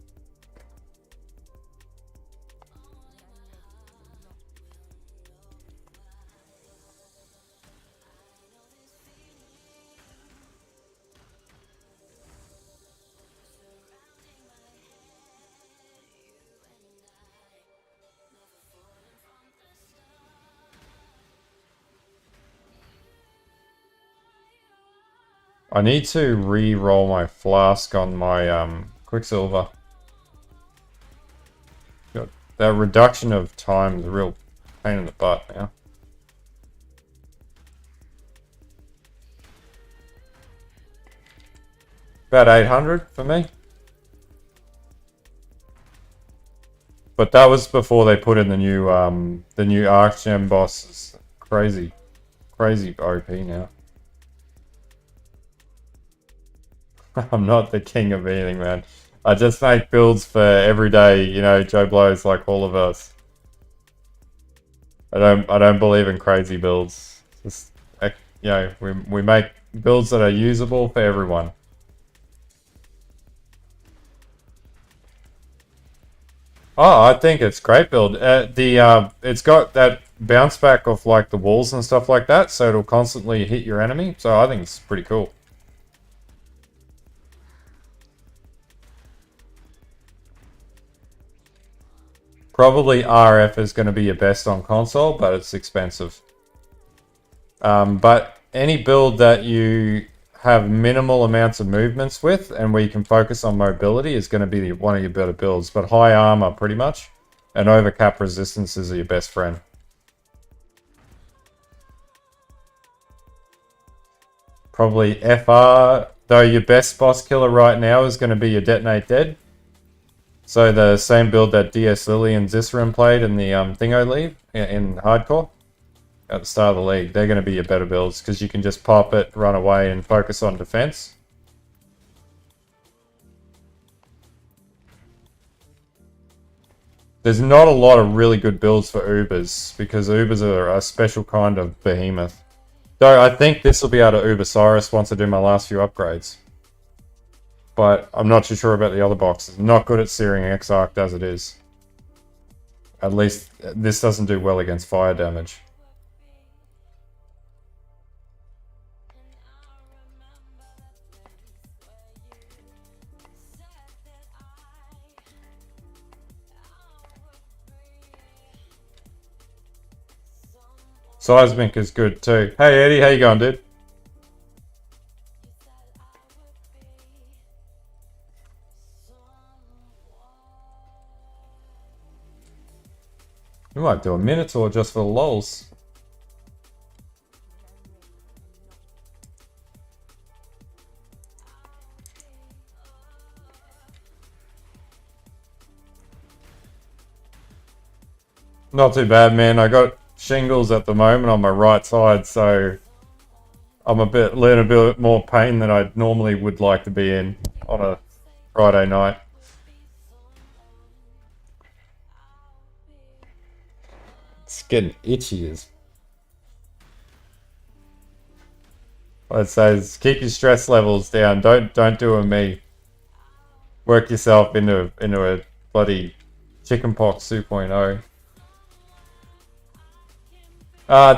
I need to re-roll my flask on my Quicksilver. That reduction of time is a real pain in the butt now. About 800 for me. But that was before they put in the new Archgem boss. Crazy OP now. I'm not the king of anything, man. I just make builds for everyday, Joe Blows like all of us. I don't believe in crazy builds. Just, we make builds that are usable for everyone. Oh, I think it's great build. It's got that bounce back of like the walls and stuff like that, so it'll constantly hit your enemy. So I think it's pretty cool. Probably RF is going to be your best on console, but it's expensive. But any build that you have minimal amounts of movements with and where you can focus on mobility is going to be one of your better builds. But high armor, pretty much, and overcap resistances are your best friend. Probably FR, though your best boss killer right now is going to be your Detonate Dead. So the same build that DS Lily and Zisserin played in the Thingo League in Hardcore at the start of the league. They're going to be your better builds because you can just pop it, run away, and focus on defense. There's not a lot of really good builds for Ubers because Ubers are a special kind of behemoth. Though I think this will be able to Uber Cyrus once I do my last few upgrades. But I'm not too sure about the other boxes. I'm not good at searing Exarch as it is. At least this doesn't do well against fire damage. Seismic is good too. Hey Eddie, how you going, dude? We might do a Minotaur just for the lols. Not too bad, man. I got shingles at the moment on my right side, so I'm a bit more pain than I normally would like to be in on a Friday night. It's getting itchy as. It says keep your stress levels down. Don't do a me. Work yourself into a bloody chickenpox 2.0.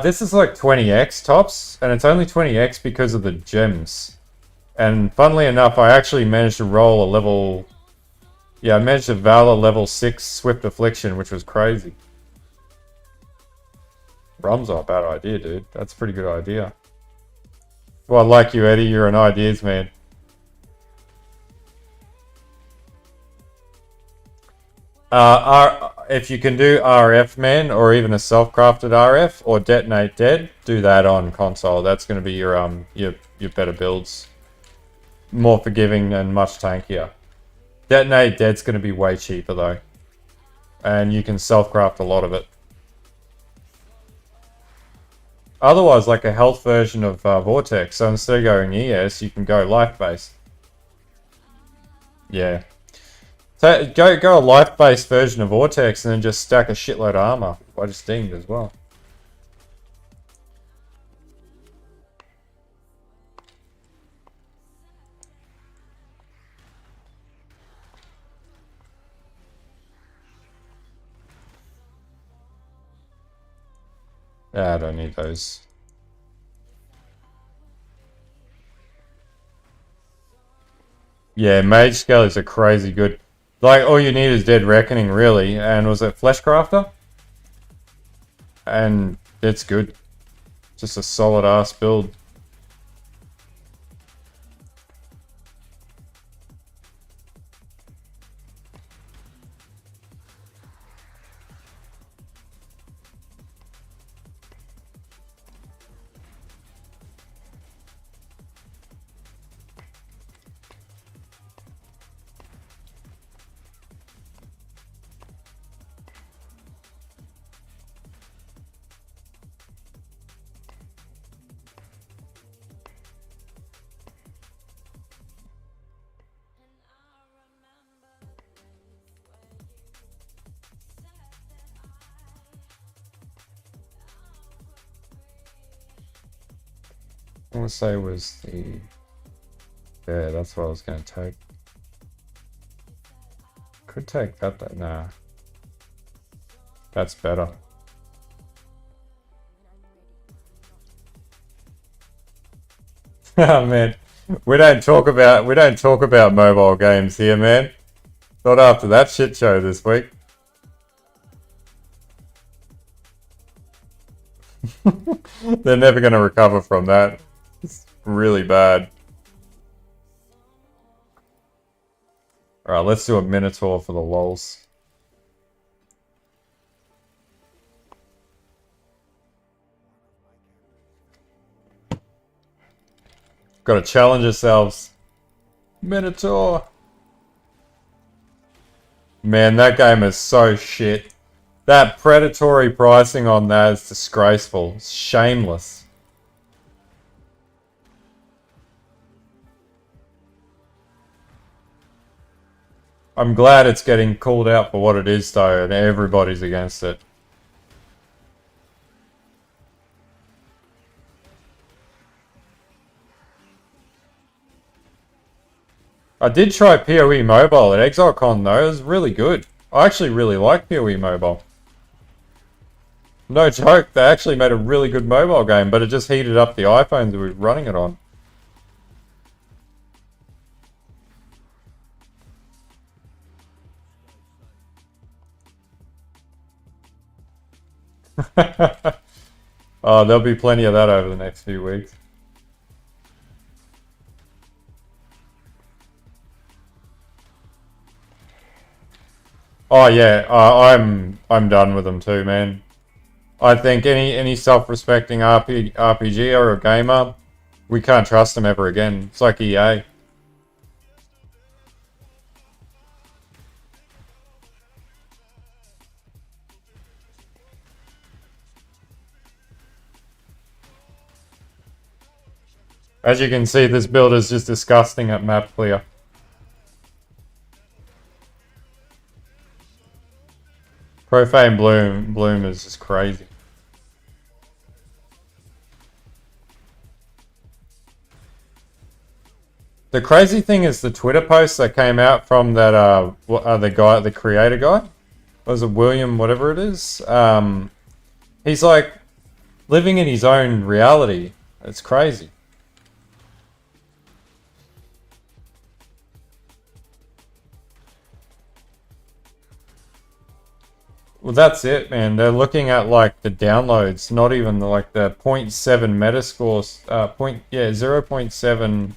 This is like 20x tops, and it's only 20x because of the gems. And funnily enough, I actually managed to roll a level Yeah, I managed a Valor level 6 Swift Affliction, which was crazy. Rum's not a bad idea, dude. That's a pretty good idea. Well, I like you, Eddie. You're an ideas man. If you can do RF, man, or even a self-crafted RF or detonate dead, do that on console. That's going to be your better builds. More forgiving and much tankier. Detonate dead's going to be way cheaper though, and you can self-craft a lot of it. Otherwise, like a health version of Vortex. So instead of going ES, you can go life-based. Yeah. So go a life-based version of Vortex and then just stack a shitload of armor. I just dinged as well. Yeah, I don't need those. Yeah, mage skellies are crazy good. Like, all you need is Dead Reckoning, really. And was it Fleshcrafter? And it's good. Just a solid ass build. I want to say was the... Yeah, that's what I was going to take. Could take that though. Nah. That's better. Oh man. We don't talk about mobile games here, man. Not after that shit show this week. They're never going to recover from that. It's really bad. Alright, let's do a Minotaur for the lols. Gotta challenge ourselves. Minotaur! Man, that game is so shit. That predatory pricing on that is disgraceful. It's shameless. I'm glad it's getting called out for what it is though, and everybody's against it. I did try POE Mobile at ExileCon though, it was really good. I actually really like POE Mobile. No joke, they actually made a really good mobile game, but it just heated up the iPhones we were running it on. Oh, there'll be plenty of that over the next few weeks. Oh yeah, I'm done with them too, man. I think any self-respecting RPG or a gamer, we can't trust them ever again. It's like EA. As you can see, this build is just disgusting at map clear. Profane Bloom is just crazy. The crazy thing is the Twitter post that came out from that the creator guy, was it William whatever it is? He's like living in his own reality. It's crazy. Well, that's it, man. They're looking at like the downloads, not even like the 0.7 Metascore, 0.7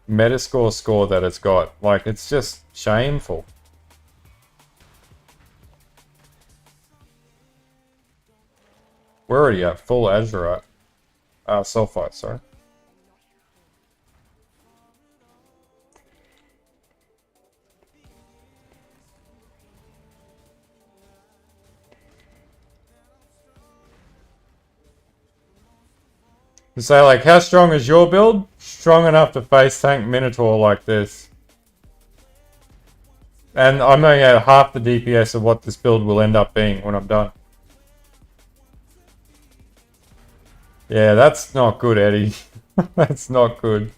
Metascore score that it's got. Like, it's just shameful. We're already at full Azurite. Sulfite, sorry. To say, like, how strong is your build? Strong enough to face tank Minotaur like this. And I'm only at half the DPS of what this build will end up being when I'm done. Yeah, that's not good, Eddie. That's not good.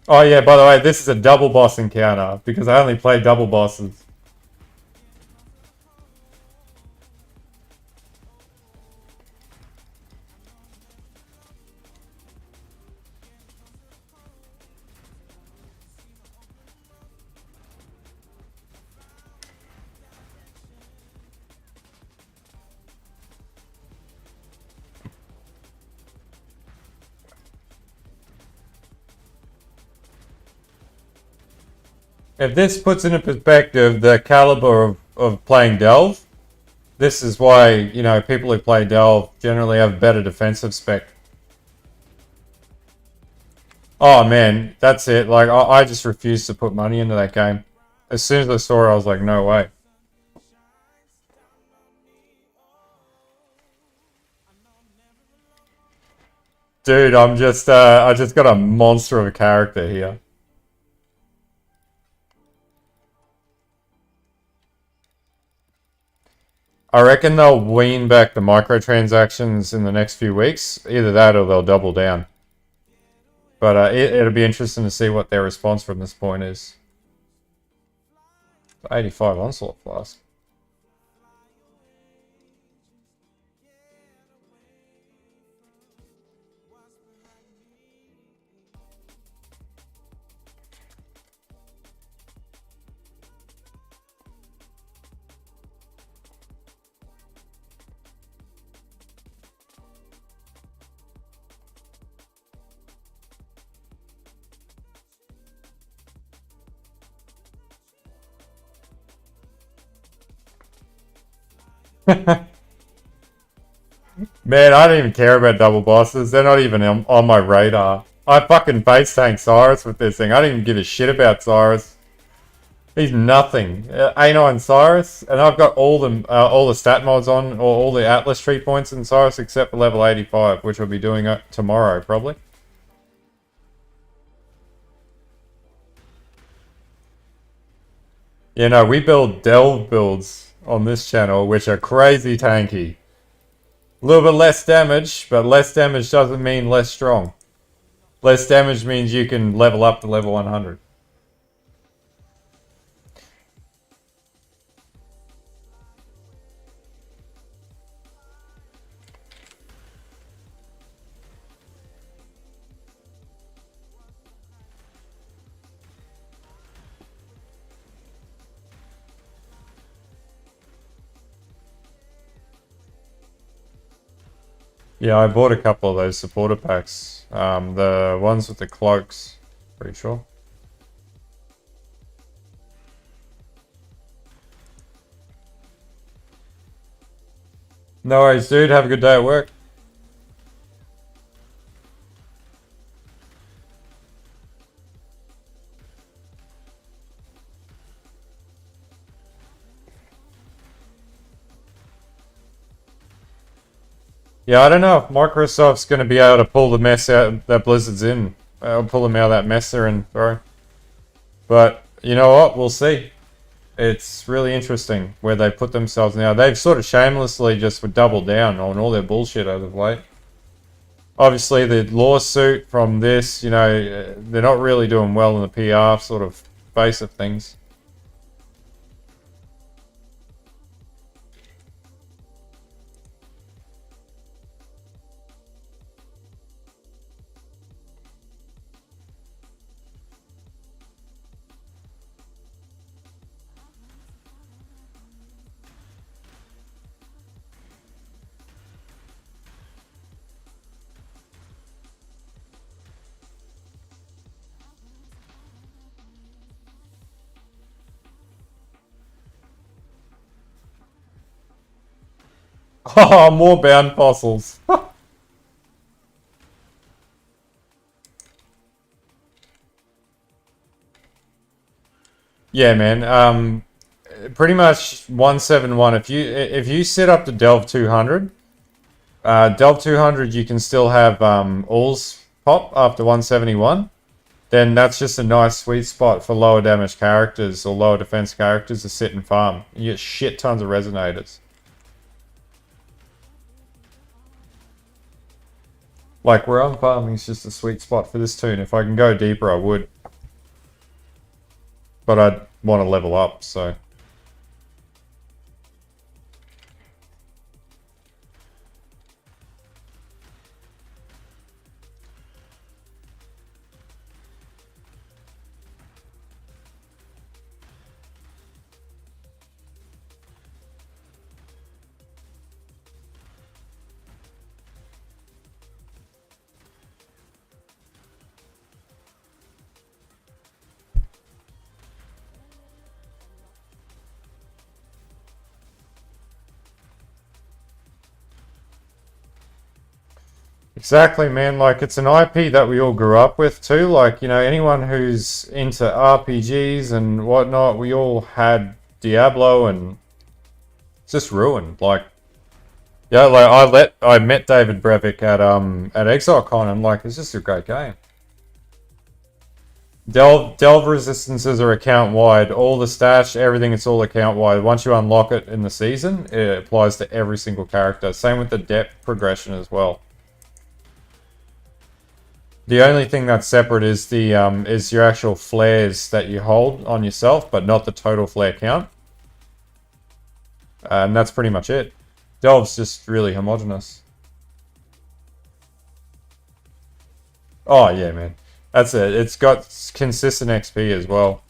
Oh yeah, by the way, this is a double boss encounter, because I only play double bosses. If this puts into perspective the caliber of playing Delve, this is why, you know, people who play Delve generally have better defensive spec. Oh man, that's it. Like, I just refused to put money into that game. As soon as I saw it, I was like, no way. Dude, I just got a monster of a character here. I reckon they'll wean back the microtransactions in the next few weeks. Either that or they'll double down. But it'll be interesting to see what their response from this point is. 85 Onslaught Flask. Man, I don't even care about double bosses. They're not even on my radar. I fucking face tank Cyrus with this thing. I don't even give a shit about Cyrus. He's nothing. A9 Cyrus, and I've got all the stat mods on, or all the Atlas tree points in Cyrus except for level 85, which I'll be doing tomorrow, probably. You know, we build Delve builds on this channel, which are crazy tanky. A little bit less damage, but less damage doesn't mean less strong. Less damage means you can level up to level 100. Yeah, I bought a couple of those supporter packs. The ones with the cloaks, pretty sure. No worries, dude. Have a good day at work. Yeah, I don't know if Microsoft's going to be able to pull the mess out that Blizzard's in. Pull them out of that mess they're in, bro. But, you know what? We'll see. It's really interesting where they put themselves now. They've sort of shamelessly just doubled down on all their bullshit as of late. Obviously, the lawsuit from this, you know, they're not really doing well in the PR sort of face of things. Oh, more bound fossils. Yeah, man. Pretty much 171. If you set up to Delve 200, Delve 200, you can still have alls pop after 171. Then that's just a nice sweet spot for lower damage characters or lower defense characters to sit and farm. You get shit tons of resonators. Like where I'm farming is just a sweet spot for this tune. If I can go deeper, I would. But I'd want to level up, so. Exactly, man. Like, it's an IP that we all grew up with, too. Like, you know, anyone who's into RPGs and whatnot, we all had Diablo and it's just ruined. Like, yeah, like I met David Brevik at ExileCon and like it's just a great game. Delve resistances are account wide. All the stash, everything, it's all account wide. Once you unlock it in the season, it applies to every single character. Same with the depth progression as well. The only thing that's separate is the is your actual flares that you hold on yourself, but not the total flare count. And that's pretty much it. Delve's just really homogenous. Oh yeah, man. That's it. It's got consistent XP as well.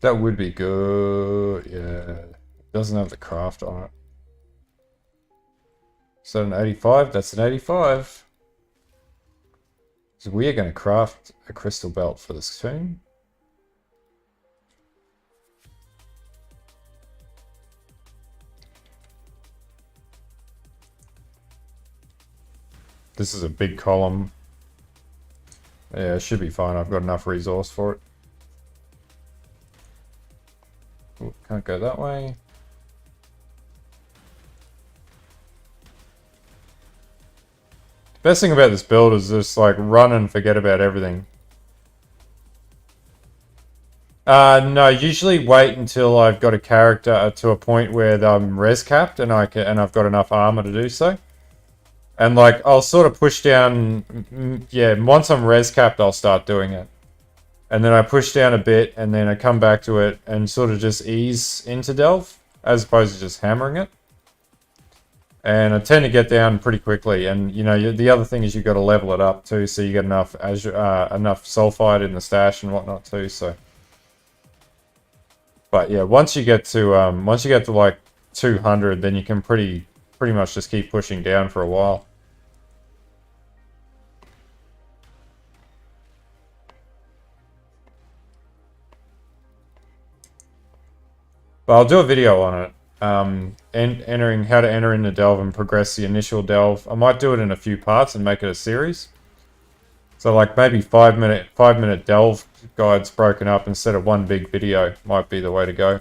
That would be good. Yeah. Doesn't have the craft on it. Is that an 85? That's an 85. So we are going to craft a crystal belt for this tune. This is a big column. Yeah, it should be fine. I've got enough resource for it. Ooh, can't go that way. Best thing about this build is just like run and forget about everything. No, usually wait until I've got a character to a point where I'm res capped and I've got enough armor to do so. And like I'll sort of push down, yeah. Once I'm res capped, I'll start doing it, and then I push down a bit, and then I come back to it and sort of just ease into delve as opposed to just hammering it. And I tend to get down pretty quickly. And you know, the other thing is you've got to level it up too, so you get enough enough sulfide in the stash and whatnot too. So, but yeah, once you get to like 200, then you can pretty much just keep pushing down for a while. But I'll do a video on it. Entering how to enter into delve and progress the initial delve. I might do it in a few parts and make it a series. So like maybe 5-minute delve guides broken up instead of one big video might be the way to go.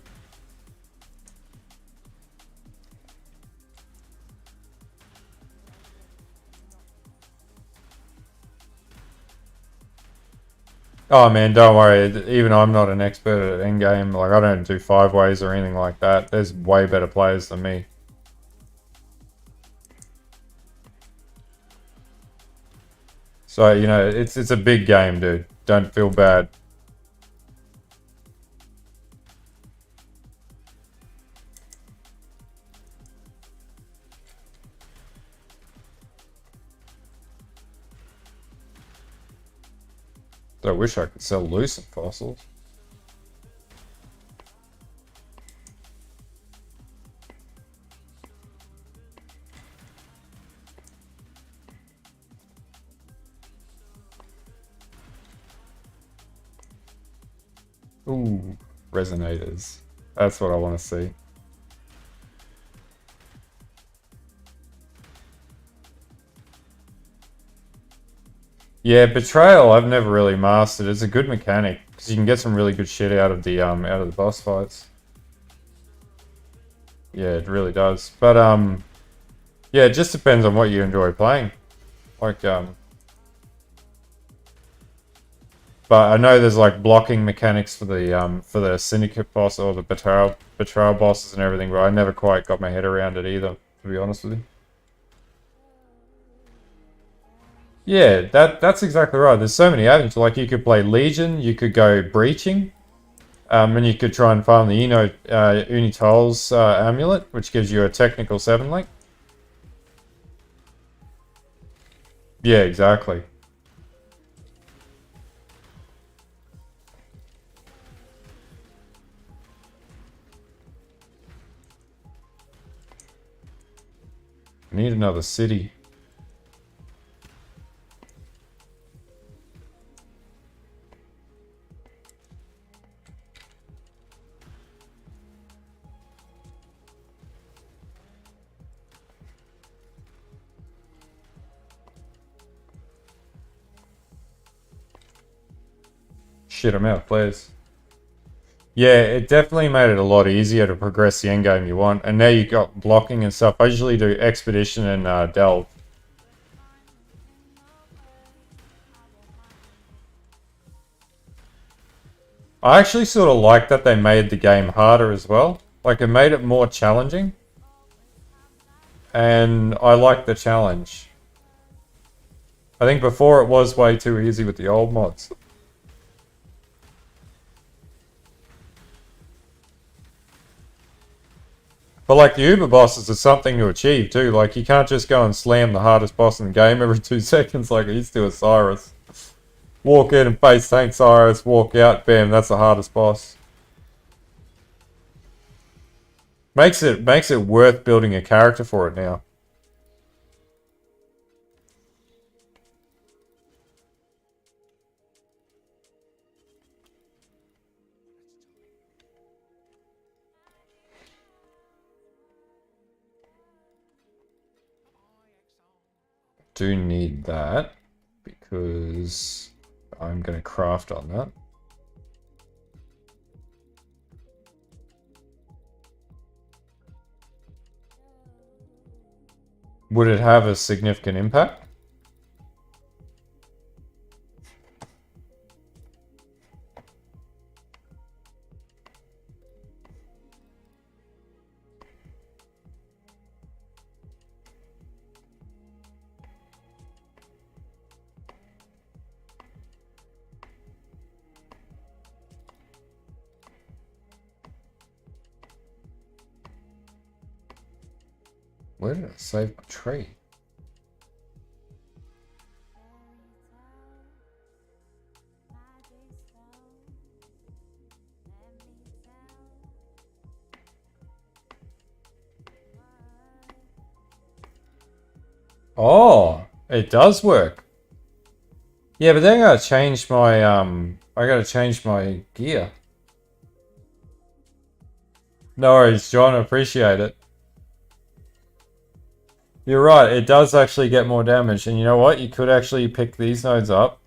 Oh man, don't worry. Even I'm not an expert at endgame. Like I don't do 5-ways or anything like that. There's way better players than me. So you know, it's a big game, dude. Don't feel bad. I wish I could sell lucent fossils. Ooh, resonators. That's what I want to see. Yeah, Betrayal I've never really mastered. It's a good mechanic because you can get some really good shit out of the boss fights. Yeah, it really does. But yeah, it just depends on what you enjoy playing. Like but I know there's like blocking mechanics for the syndicate boss or the betrayal bosses and everything, but I never quite got my head around it either, to be honest with you. Yeah, that's exactly right. There's so many avenues. Like you could play Legion, you could go breaching, and you could try and farm the Unitol's amulet, which gives you a technical 7 link. Yeah, exactly. I need another city. Shit, I'm out of players. Yeah, it definitely made it a lot easier to progress the endgame you want. And now you got blocking and stuff. I usually do Expedition and Delve. I actually sort of like that they made the game harder as well. Like, it made it more challenging. And I like the challenge. I think before it was way too easy with the old mods. But like the Uber bosses is something to achieve too. Like you can't just go and slam the hardest boss in the game every 2 seconds like I used to with Cyrus. Walk in and face tank Cyrus, walk out, bam, that's the hardest boss. Makes it worth building a character for it now. Do need that because I'm going to craft on that. Would it have a significant impact? Where did I save my tree? Oh, it does work. Yeah, but then I gotta change my gear. No worries, John, I appreciate it. You're right, it does actually get more damage, and you know what? You could actually pick these nodes up.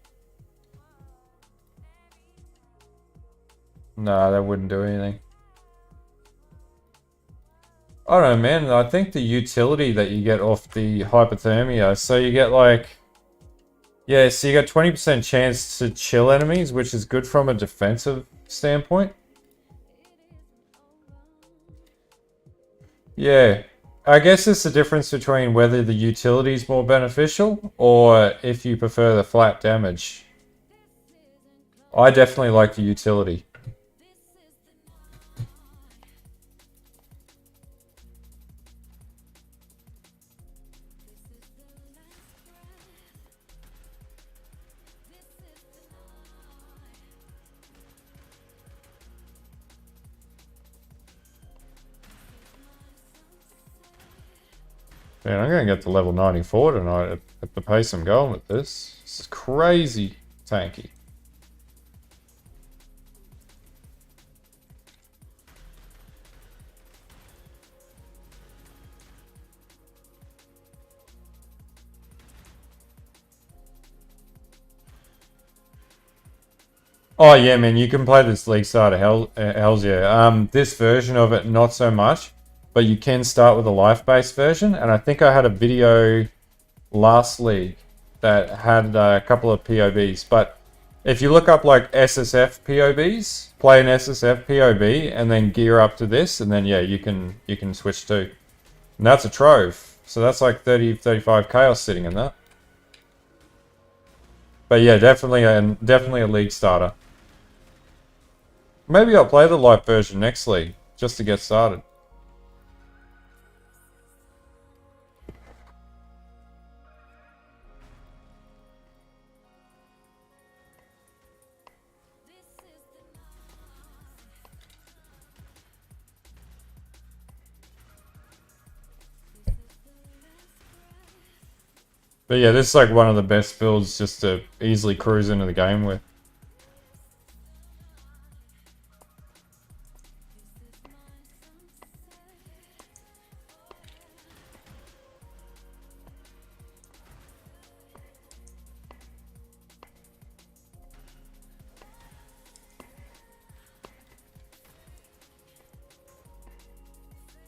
No, that wouldn't do anything. I don't know, man. I think the utility that you get off the hypothermia, so you get like... Yeah, so you got 20% chance to chill enemies, which is good from a defensive standpoint. Yeah. I guess it's the difference between whether the utility is more beneficial or if you prefer the flat damage. I definitely like the utility. Man, I'm going to get to level 94 tonight at the pace I'm going with this. This is crazy tanky. Oh yeah, man, you can play this League starter, hells yeah. This version of it, not so much, but you can start with a life-based version, and I think I had a video last league that had a couple of POBs, but if you look up like SSF POBs, play an SSF POB, and then gear up to this, and then yeah, you can switch to. And that's a trove, so that's like 35 chaos sitting in that. But yeah, definitely a league starter. Maybe I'll play the live version next league, just to get started. But yeah, this is like one of the best builds just to easily cruise into the game with.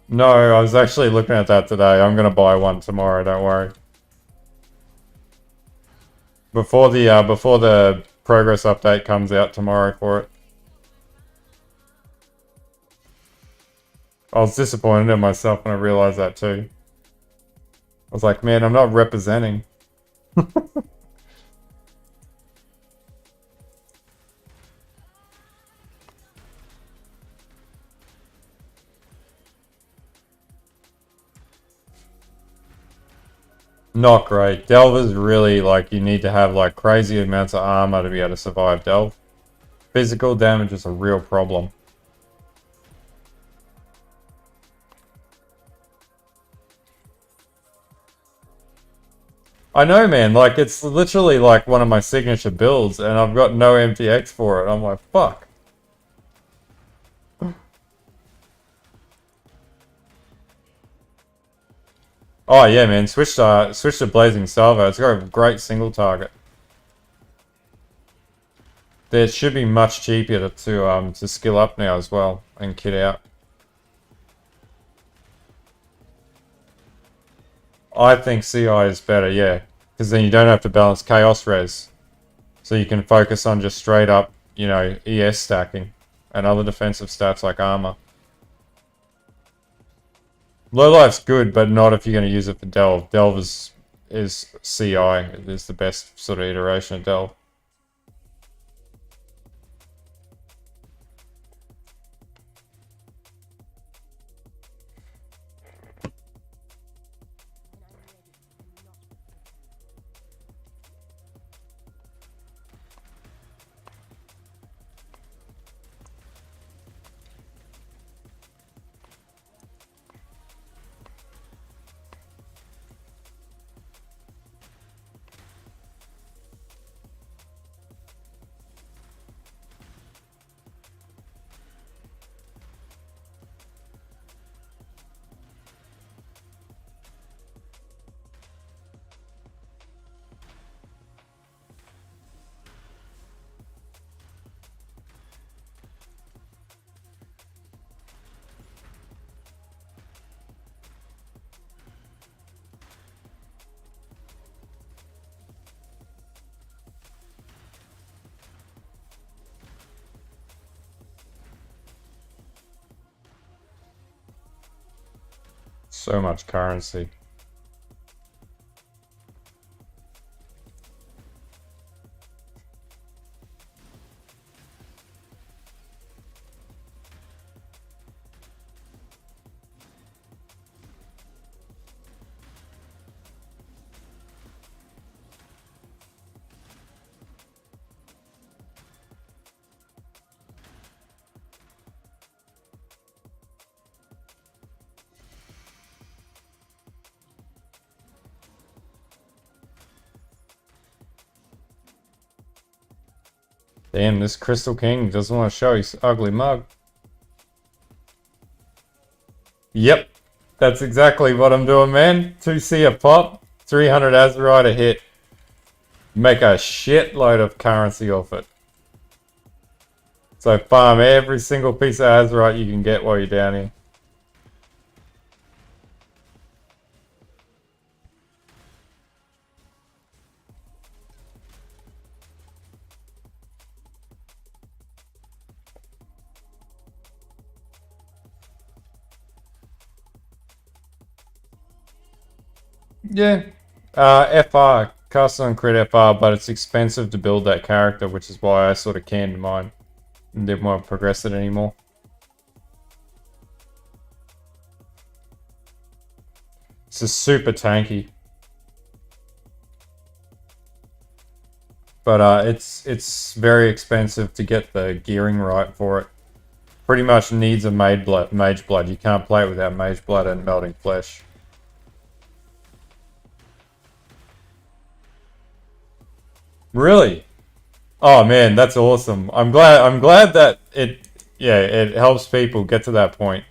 No, I was actually looking at that today. I'm gonna buy one tomorrow, don't worry. Before the progress update comes out tomorrow for it. I was disappointed in myself when I realized that too. I was like, man, I'm not representing. Not great. Delve is really like, you need to have like crazy amounts of armor to be able to survive Delve. Physical damage is a real problem. I know, man, like it's literally like one of my signature builds and I've got no MTX for it. I'm like, fuck. Oh yeah, man, switch to Blazing Salvo. It's got a great single target. There should be much cheaper to skill up now as well and kit out. I think CI is better, yeah, because then you don't have to balance Chaos Res, so you can focus on just straight up, you know, ES stacking and other defensive stats like armor. Low life's good, but not if you're going to use it for Delve. Delve is CI. It is the best sort of iteration of Delve. So much currency. Damn, this Crystal King doesn't want to show his ugly mug. Yep, that's exactly what I'm doing, man. 2C a pop, 300 Azerite a hit. Make a shitload of currency off it. So farm every single piece of azurite you can get while you're down here. Yeah. FR. Cast on crit FR, but it's expensive to build that character, which is why I sort of canned mine. And didn't want to progress it anymore. It's just super tanky. But it's very expensive to get the gearing right for it. Pretty much needs a mage blood. You can't play it without mage blood and melting flesh. Really? Oh man, that's awesome. I'm glad that it helps people get to that point.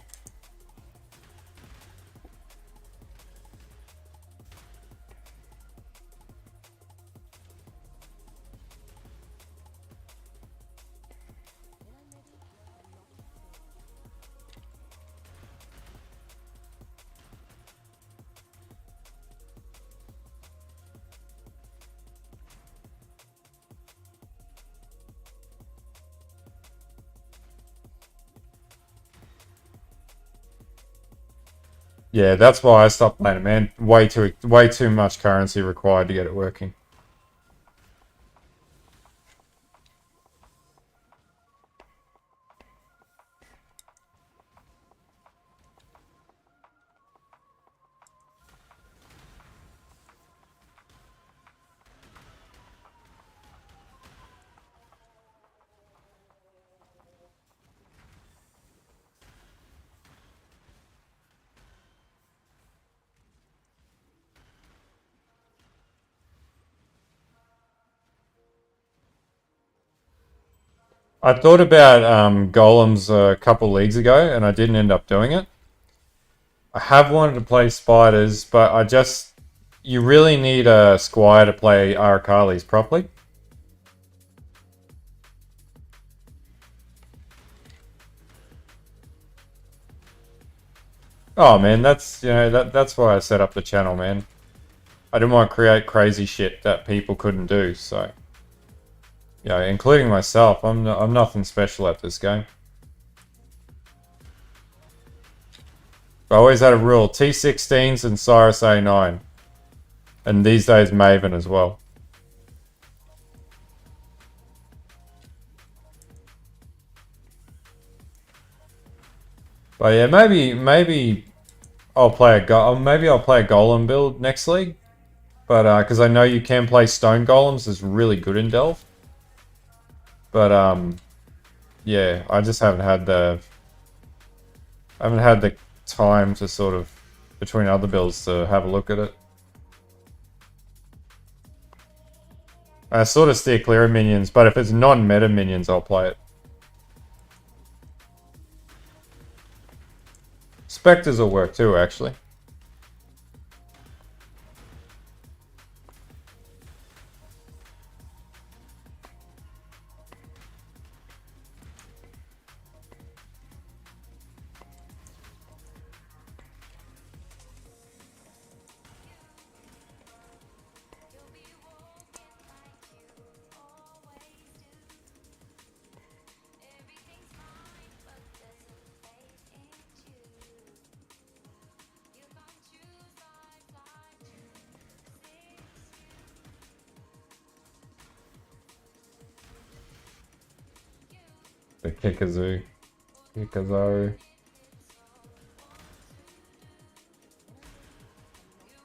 Yeah, that's why I stopped playing it, man. Way too much currency required to get it working. I thought about golems a couple leagues ago, and I didn't end up doing it. I have wanted to play spiders, but you really need a squire to play Arakalis properly. Oh man, that's why I set up the channel, man. I didn't want to create crazy shit that people couldn't do, so yeah, including myself. I'm nothing special at this game. I always had a rule: T16s and Cyrus A9, and these days Maven as well. But yeah, maybe I'll play maybe I'll play a golem build next league. But because I know you can play stone golems, is really good in Delve. But yeah, I just haven't had the time to sort of between other builds to have a look at it. I sort of steer clear of minions, but if it's non-meta minions, I'll play it. Spectres will work too, actually. The Kikazaru.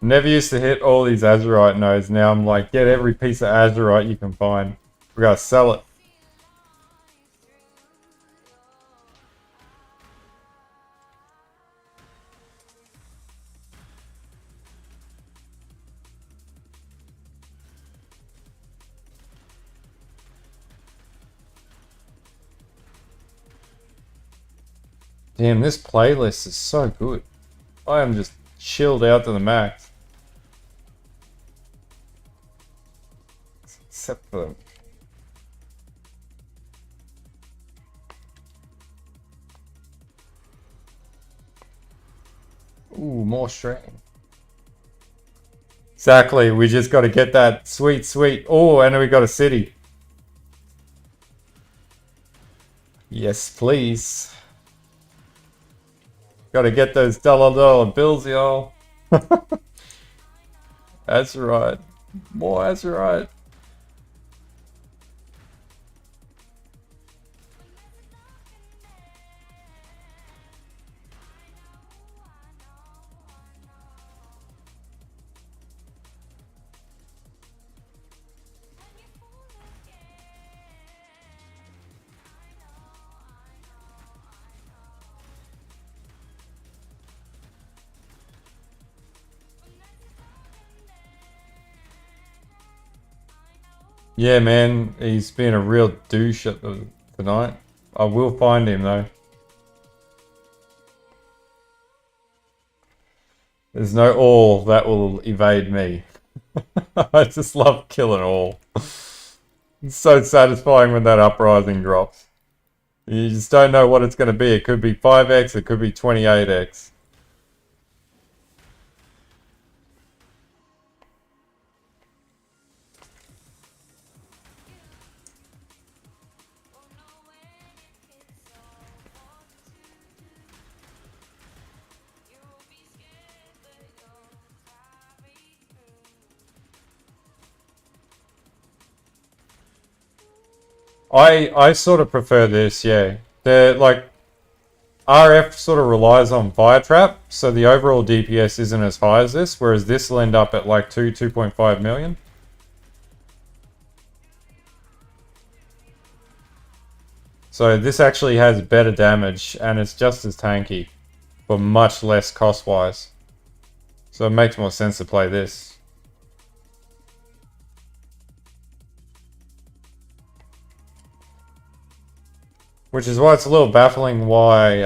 Never used to hit all these Azurite nodes. Now I'm like, get every piece of Azurite you can find. We gotta sell it. Damn, this playlist is so good. I am just chilled out to the max. Except for Ooh, more strain. Exactly, we just got to get that sweet, sweet. Oh, and we got a city. Yes, please. Got to get those dollar bills, y'all. That's right. Boy, that's right. Yeah, man, he's been a real douche at tonight. I will find him, though. There's no all that will evade me. I just love killing all. It's so satisfying when that uprising drops. You just don't know what it's going to be. It could be 5x, it could be 28x. I sort of prefer this, yeah. They're like RF sort of relies on fire trap, so the overall DPS isn't as high as this, whereas this will end up at like 2.5 million. So this actually has better damage and it's just as tanky, but much less cost wise. So it makes more sense to play this. Which is why it's a little baffling why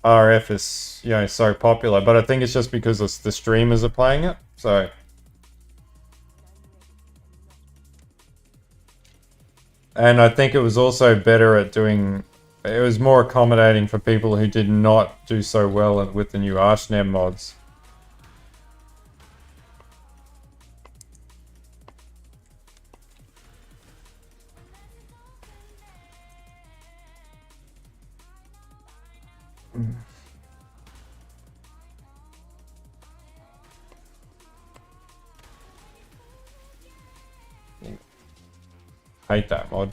RF is, you know, so popular. But I think it's just because the streamers are playing it. So, and I think it was also better at doing. It was more accommodating for people who did not do so well with the new Archnem mods. Hate that mod.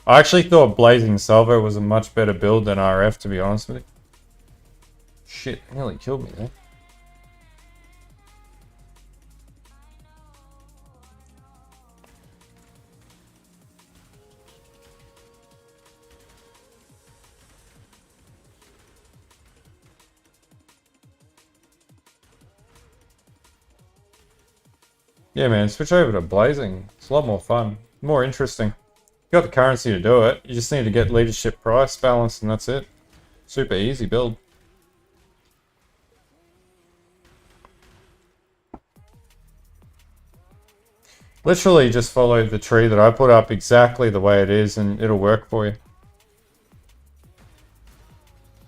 I actually thought Blazing Salvo was a much better build than RF, to be honest with you. Shit, nearly killed me there. Yeah, man, switch over to Blazing. It's a lot more fun. More interesting. You got the currency to do it. You just need to get leadership price balance and that's it. Super easy build. Literally just follow the tree that I put up exactly the way it is and it'll work for you.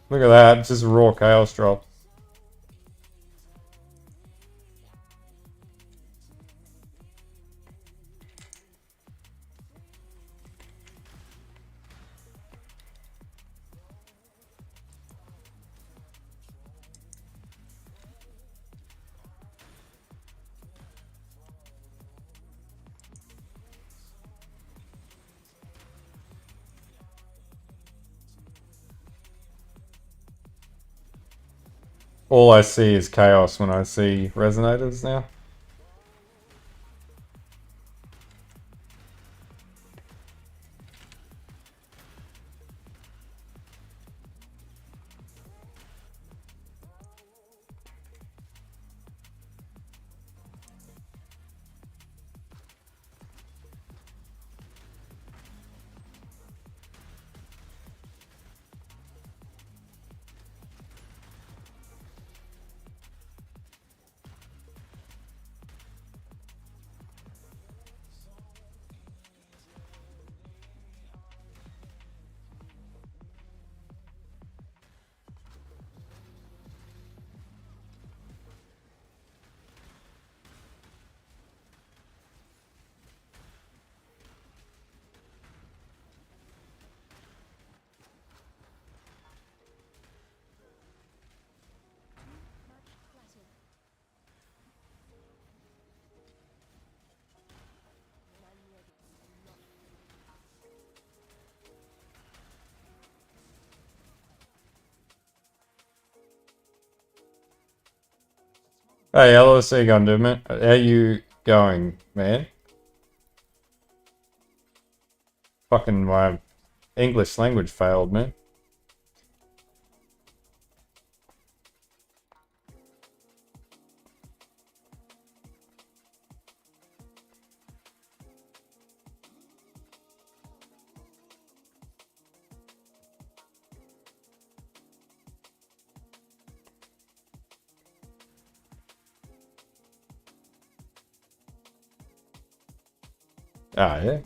Look at that, just a raw chaos drop. All I see is chaos when I see resonators now. Hey, LSC Gundam, how you going, man? Fucking my English language failed, man. Ah, yeah.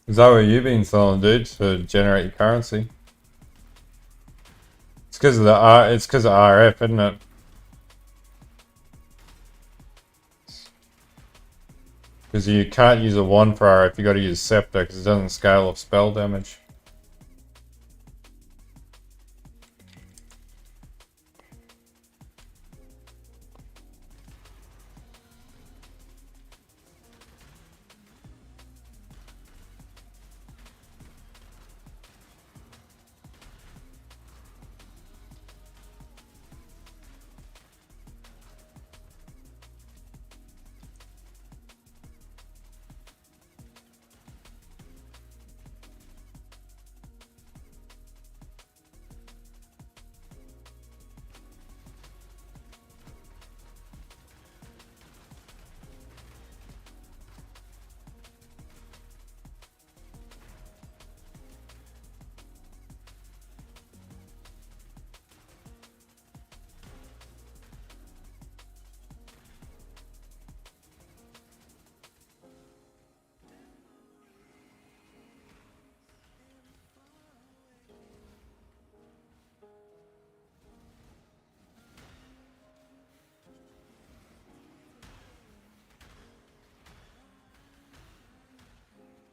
Is that what you've been selling, dude, to generate your currency? It's because of it's because of RF, isn't it? Because you can't use a 1 for RF, you gotta use Scepter because it doesn't scale off spell damage.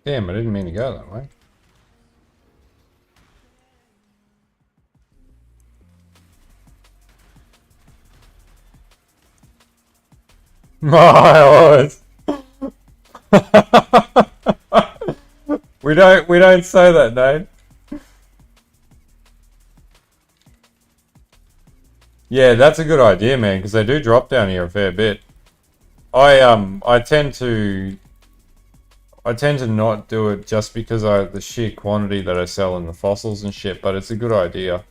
Damn, I didn't mean to go that way. My lord! we don't say that, Dave. Yeah, that's a good idea, man, because they do drop down here a fair bit. I tend to not do it just because the sheer quantity that I sell in the fossils and shit, but it's a good idea.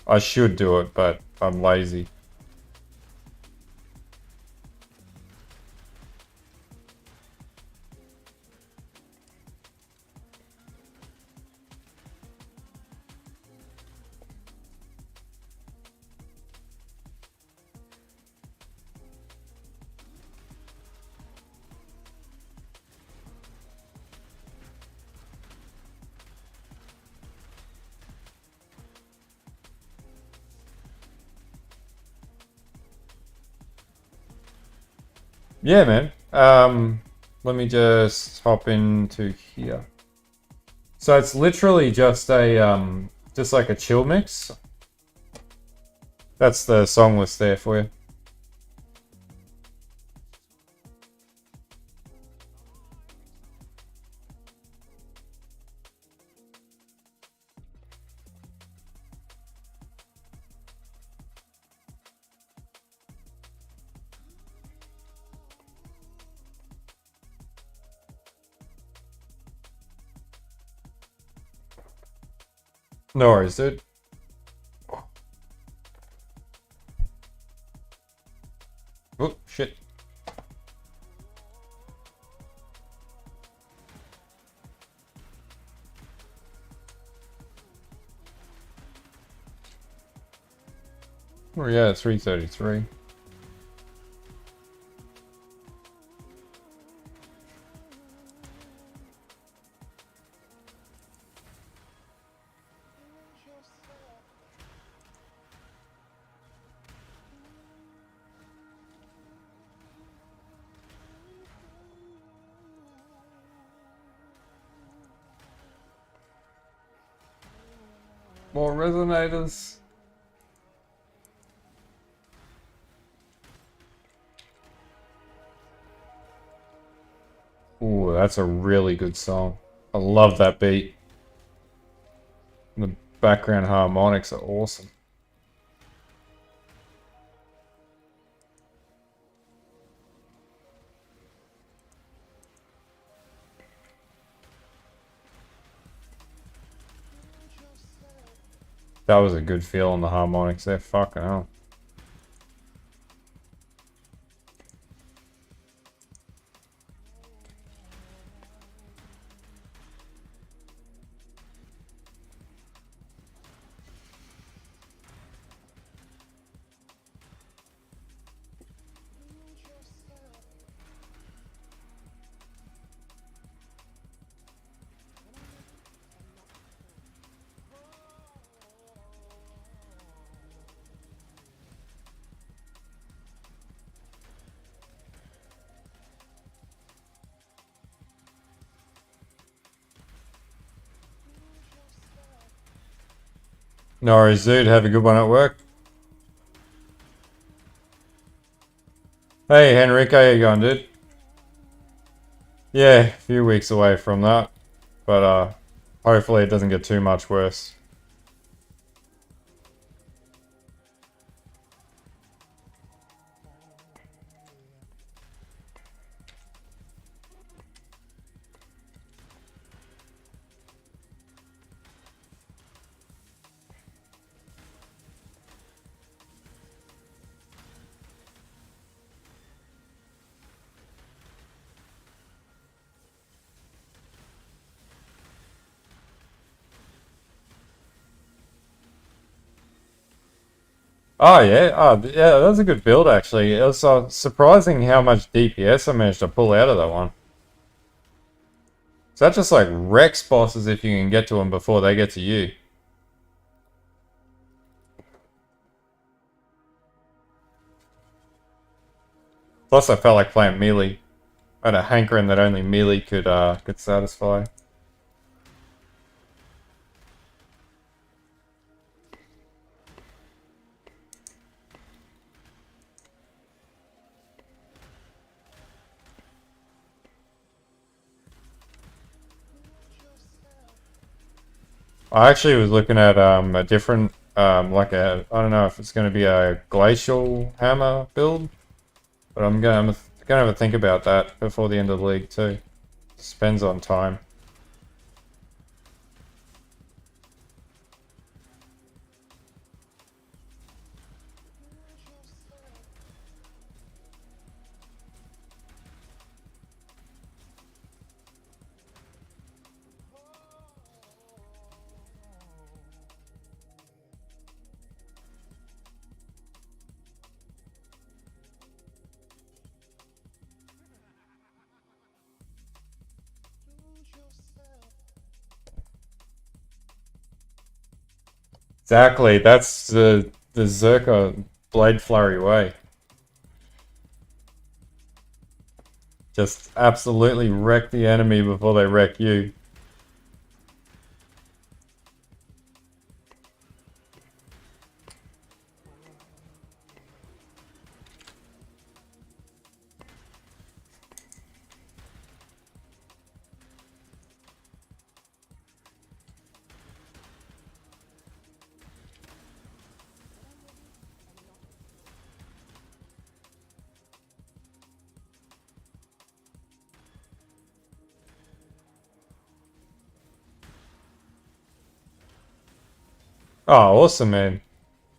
I should do it, but I'm lazy. Yeah, man. Let me just hop into here. So it's literally just just like a chill mix. That's the song list there for you. No worries, dude. Oh, shit. Oh yeah, 333. More resonators. Ooh, that's a really good song. I love that beat. The background harmonics are awesome. That was a good feel on the harmonics there. Fucking hell. No worries, dude. Have a good one at work. Hey, Henrik, how you going, dude? Yeah, a few weeks away from that. But, hopefully it doesn't get too much worse. Oh, yeah. Oh, yeah, that was a good build, actually. It was surprising how much DPS I managed to pull out of that one. So that just, like, wrecks bosses if you can get to them before they get to you. Plus, I felt like playing melee. I had a hankering that only melee could satisfy. I actually was looking at a different like a I don't know if it's going to be a glacial hammer build, but I'm gonna have a think about that before the end of the league too. Depends on time. Exactly, that's the Zerka blade flurry way. Just absolutely wreck the enemy before they wreck you. Oh, awesome, man.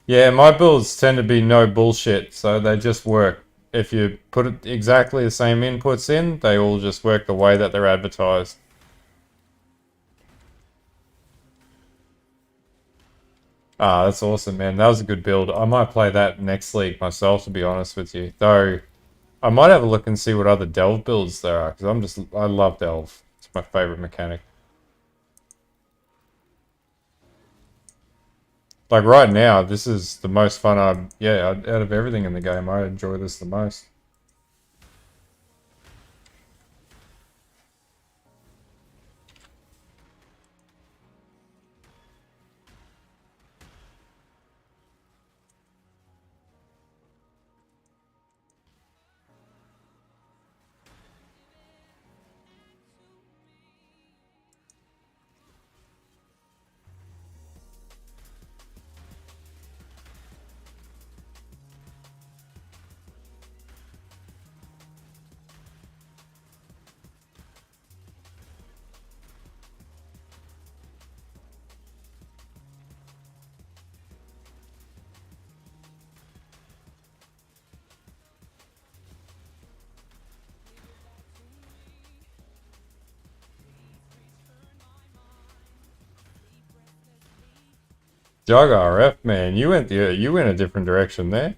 Yeah, my builds tend to be no bullshit, so they just work. If you put exactly the same inputs in, they all just work the way that they're advertised. Ah, that's awesome, man. That was a good build. I might play that next league myself, to be honest with you. Though, I might have a look and see what other Delve builds there are, because I love Delve. It's my favorite mechanic. Like right now, this is the most fun out of everything in the game, I enjoy this the most. Jug RF, man, you went a different direction there.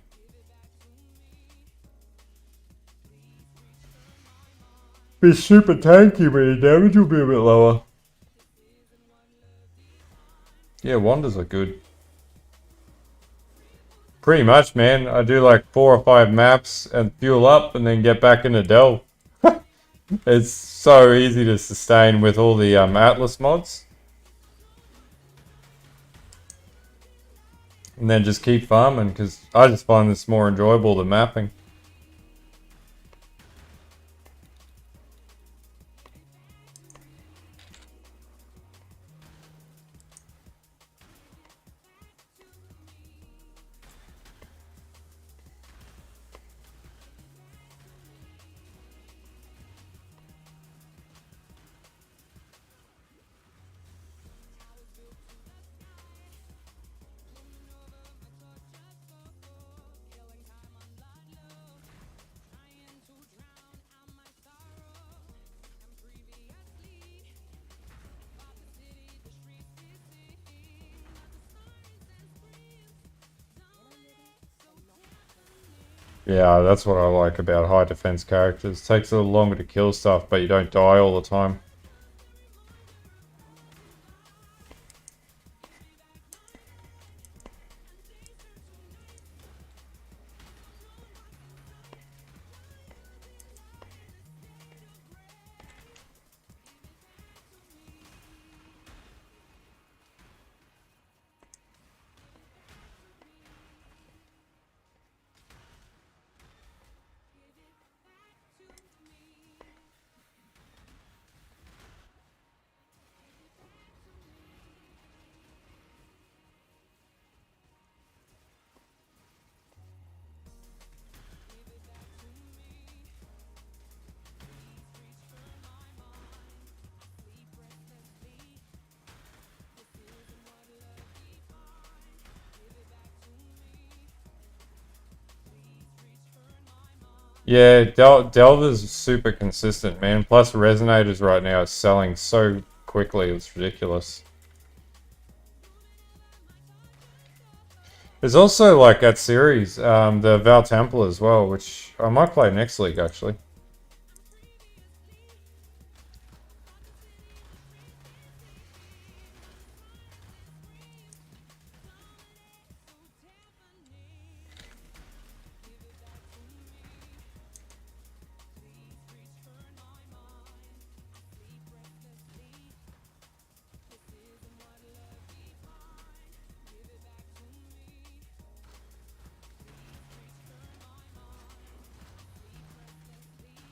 Be super tanky, but your damage will be a bit lower. Yeah, wanders are good. Pretty much, man. I do like 4 or 5 maps and fuel up and then get back into Delve. It's so easy to sustain with all the Atlas mods. And then just keep farming, because I just find this more enjoyable than mapping. Yeah, that's what I like about high defense characters. Takes a little longer to kill stuff, but you don't die all the time. Yeah, Delver's super consistent, man. Plus Resonators right now are selling so quickly, it's ridiculous. There's also like that series, the Val Temple as well, which I might play next league actually.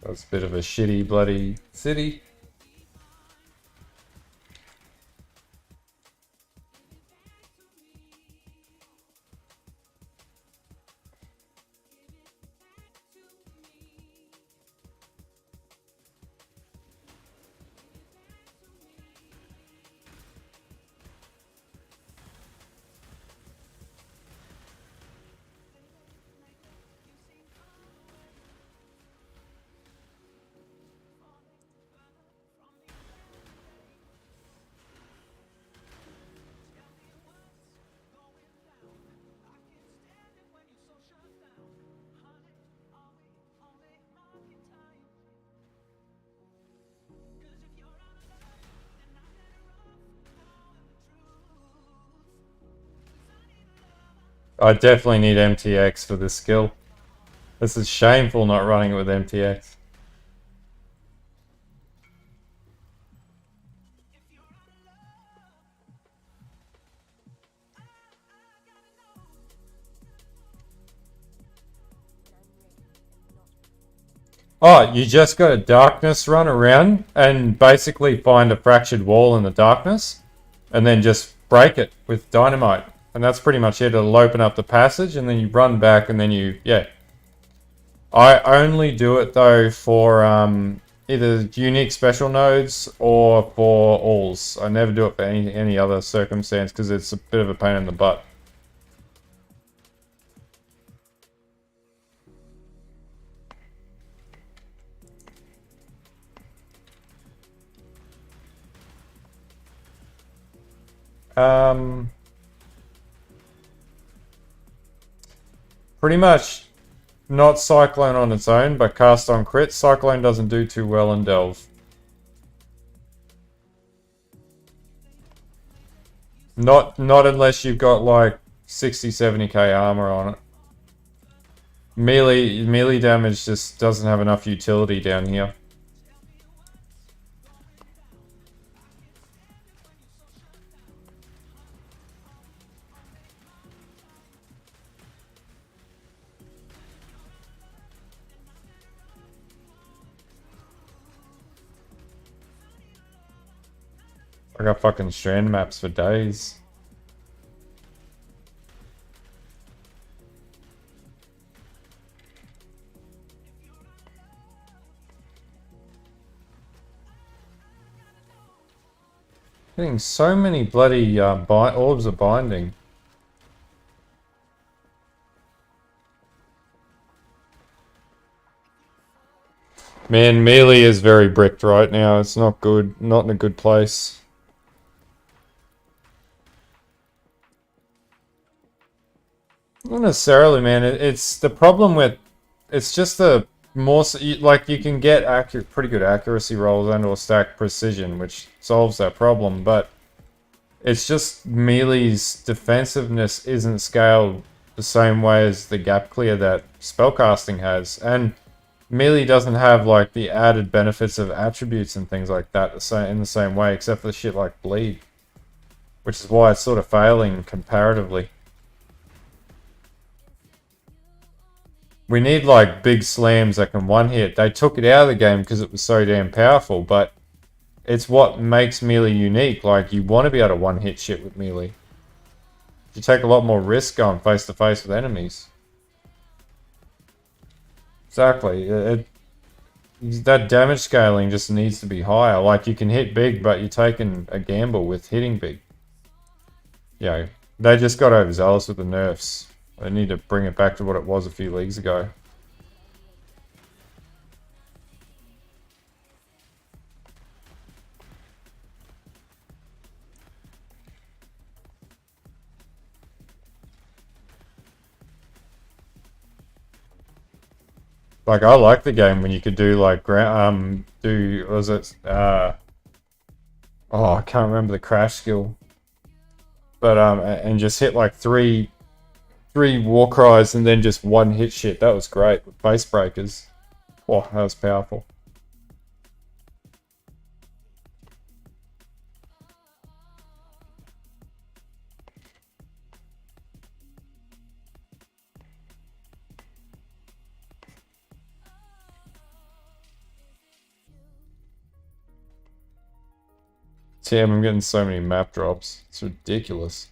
That's a bit of a shitty bloody city. I definitely need MTX for this skill. This is shameful not running it with MTX. Oh, you just got a darkness run around and basically find a fractured wall in the darkness and then just break it with dynamite. And that's pretty much it. It'll open up the passage and then you run back and then yeah. I only do it though for either unique special nodes or for alls. I never do it for any other circumstance because it's a bit of a pain in the butt. Um, Pretty much not Cyclone on its own, but cast on crit. Cyclone doesn't do too well in Delve. Not unless you've got like 60, 70k armor on it. Melee damage just doesn't have enough utility down here. I got fucking strand maps for days. Getting so many bloody orbs of binding. Man, melee is very bricked right now. It's not good. Not in a good place. Not necessarily, man. It's the problem with... It's just the more... Like, you can get pretty good accuracy rolls and or stack precision, which solves that problem, but... It's just melee's defensiveness isn't scaled the same way as the gap clear that spellcasting has. And melee doesn't have like the added benefits of attributes and things like that in the same way, except for shit like bleed. Which is why it's sort of failing comparatively. We need like big slams that can one hit. They took it out of the game because it was so damn powerful, but it's what makes melee unique. Like, you want to be able to one-hit shit with melee. You take a lot more risk going face-to-face with enemies. Exactly. That damage scaling just needs to be higher. Like, you can hit big, but you're taking a gamble with hitting big. Yeah, they just got overzealous with the nerfs. They need to bring it back to what it was a few leagues ago. Like, I like the game when you could do like was it oh, I can't remember the crash skill, but and just hit like three war cries and then just one hit shit. That was great with base breakers. Oh, that was powerful. Damn, I'm getting so many map drops. It's ridiculous.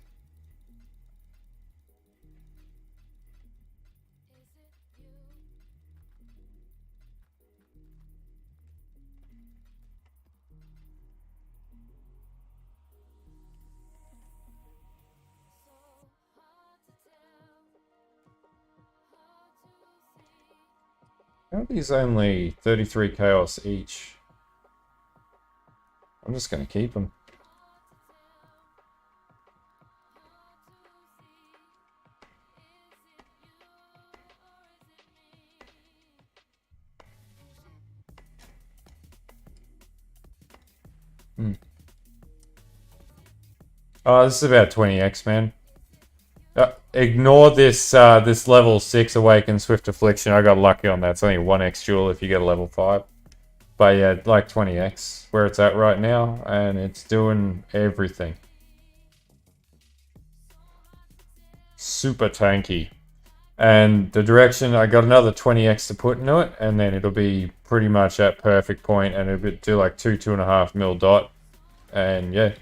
How are these only 33 chaos each? I'm just gonna keep them. Oh, this is about 20x, man. Ignore this this level 6 Awakened Swift Affliction. I got lucky on that. It's only 1x jewel if you get a level 5. But yeah, like 20x, where it's at right now, and it's doing everything. Super tanky. And the direction, I got another 20x to put into it, and then it'll be pretty much at perfect point, and it'll do like 2.5 mil dot. And yeah.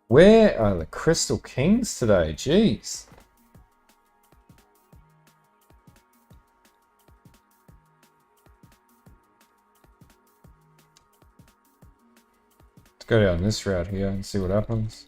Where are the Crystal Kings today? Jeez. Let's go down this route here and see what happens.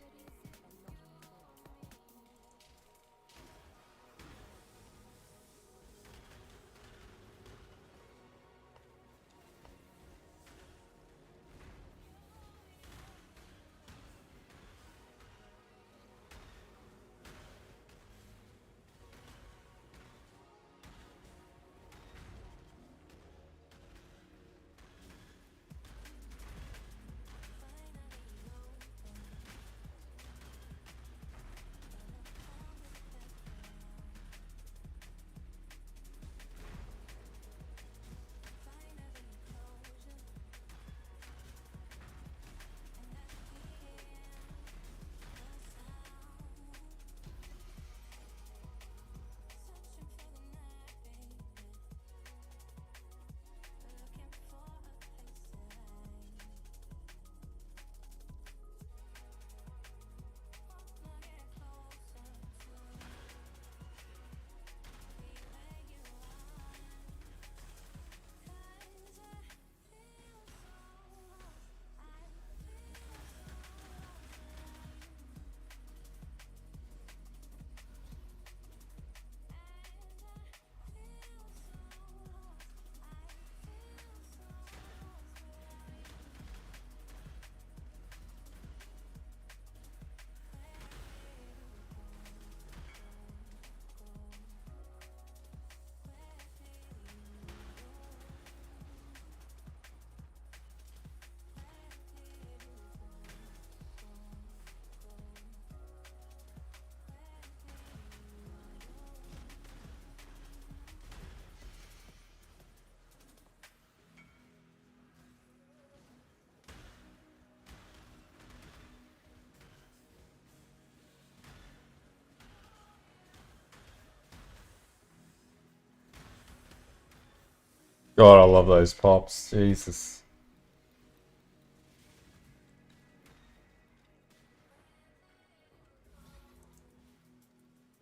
God, I love those pops. Jesus.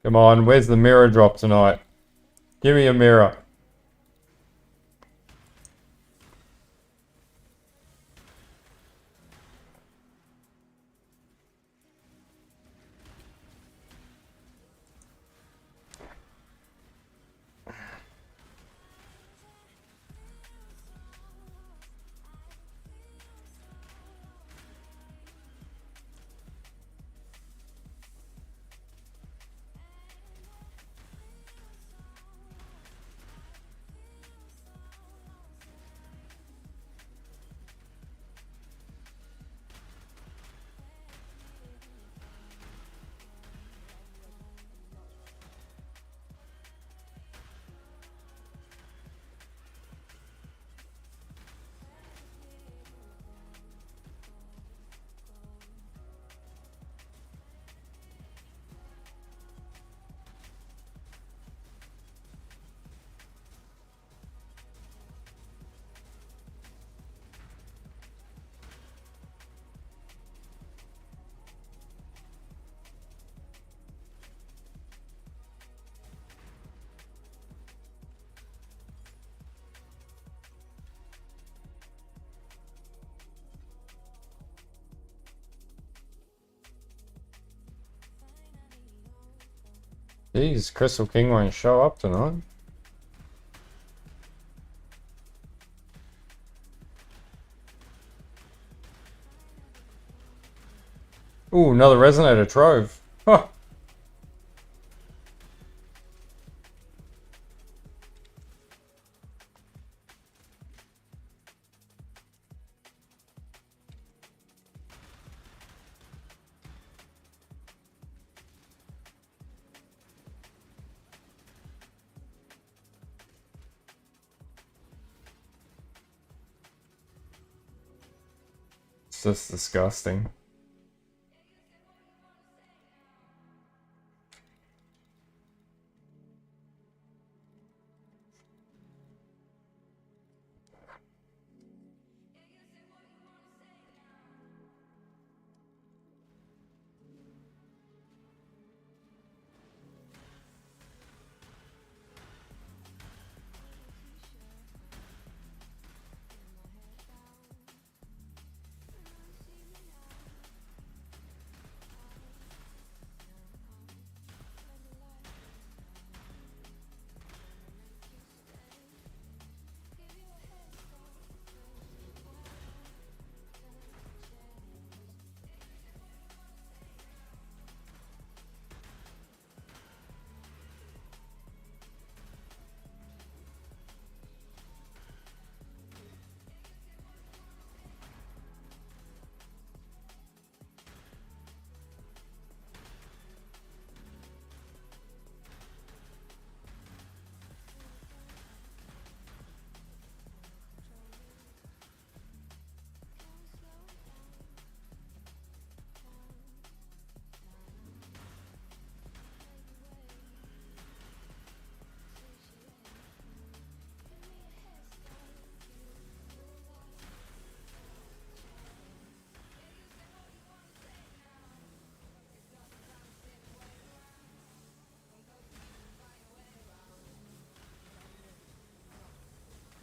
Come on, where's the mirror drop tonight? Give me a mirror. Jeez, Crystal King won't show up tonight. Ooh, another Resonator Trove. Huh. It's just disgusting.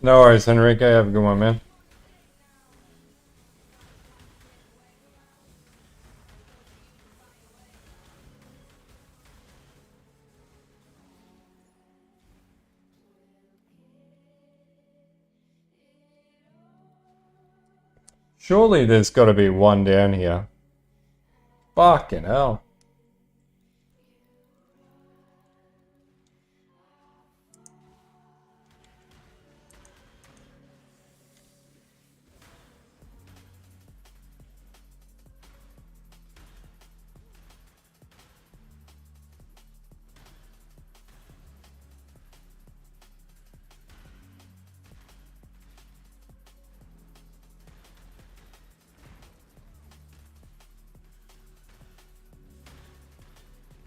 No worries, Enrique. Have a good one, man. Surely there's got to be one down here. Fucking hell.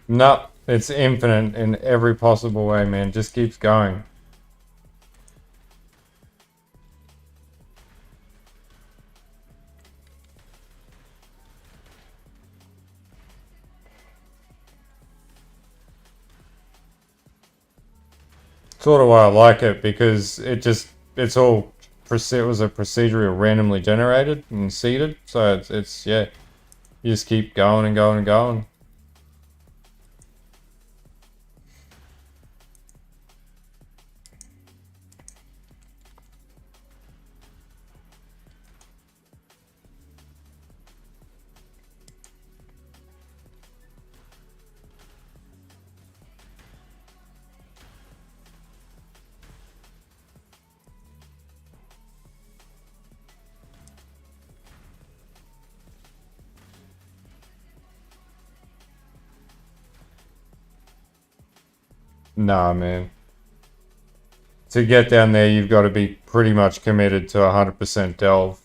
No, it's infinite in every possible way, man. Just keeps going. Sort of why I like it, because it was a procedure randomly generated and seeded, so it's yeah, you just keep going and going and going. Nah, man. To get down there, you've got to be pretty much committed to 100% delve.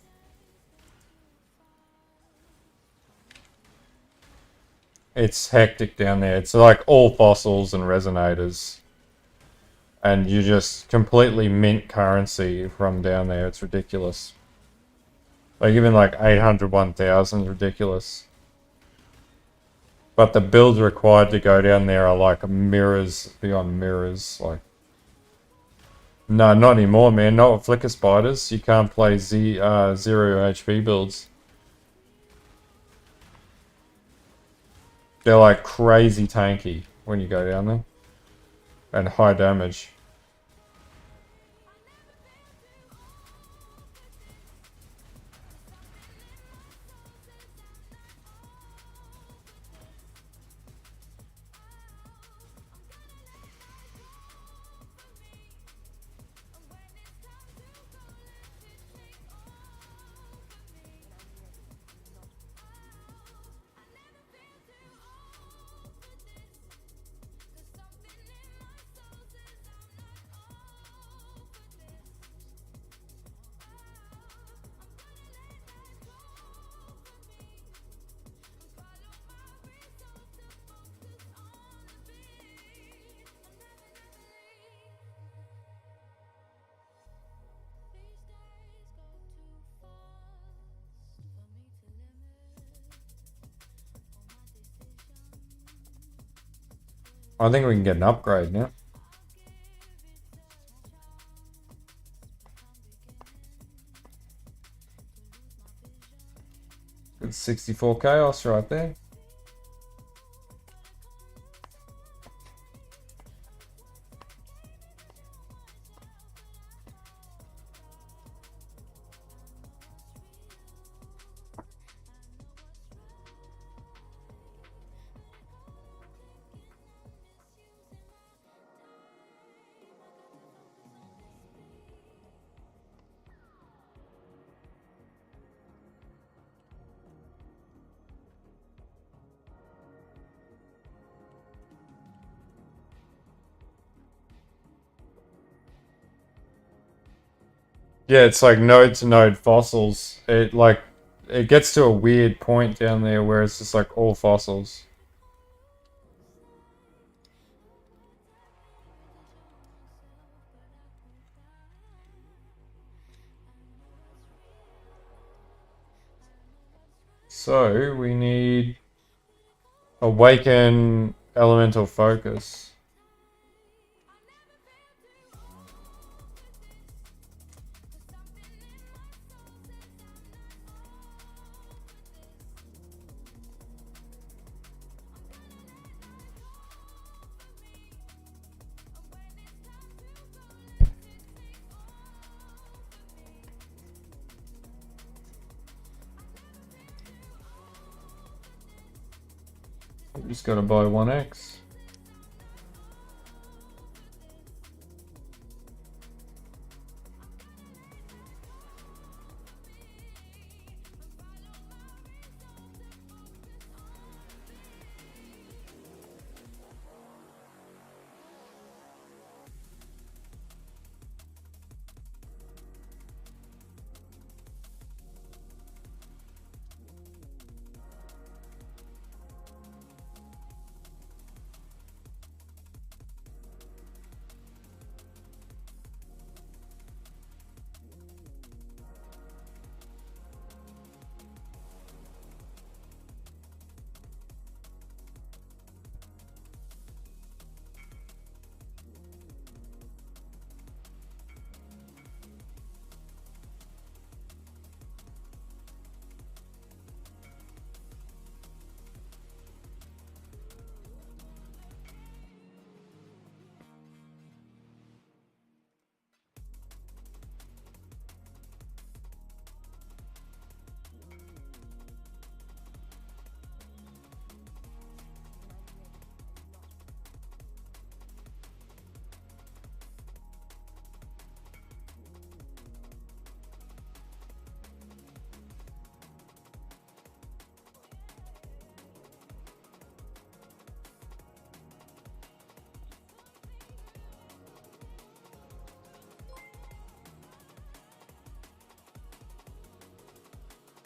It's hectic down there. It's like all fossils and resonators. And you just completely mint currency from down there. It's ridiculous. Like even like 800, 1000 is ridiculous. But the builds required to go down there are like mirrors beyond mirrors. Like, no, not anymore, man. Not with flicker spiders. You can't play zero HP builds. They're like crazy tanky when you go down there, and high damage. I think we can get an upgrade now. It's 64 chaos right there. Yeah, it's like node to node fossils. It gets to a weird point down there where it's just like all fossils. So we need awaken elemental focus. You just gotta buy 1x.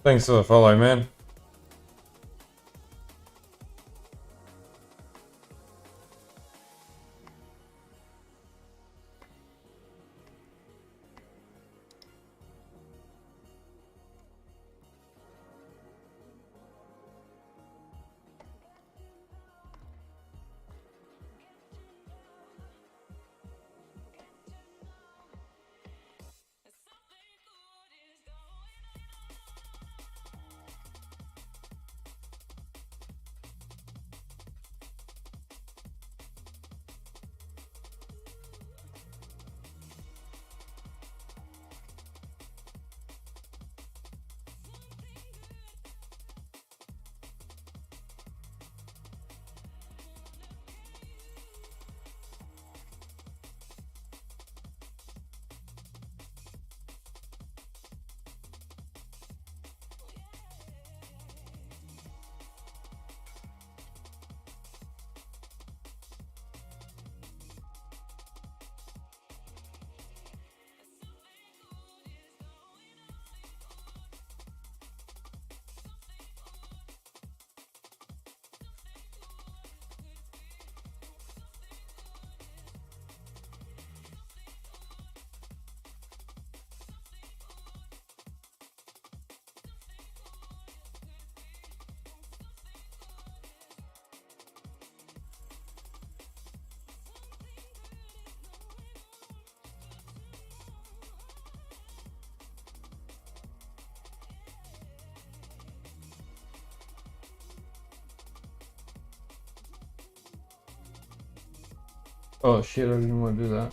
Thanks for the follow, man. Oh shit, I didn't want to do that.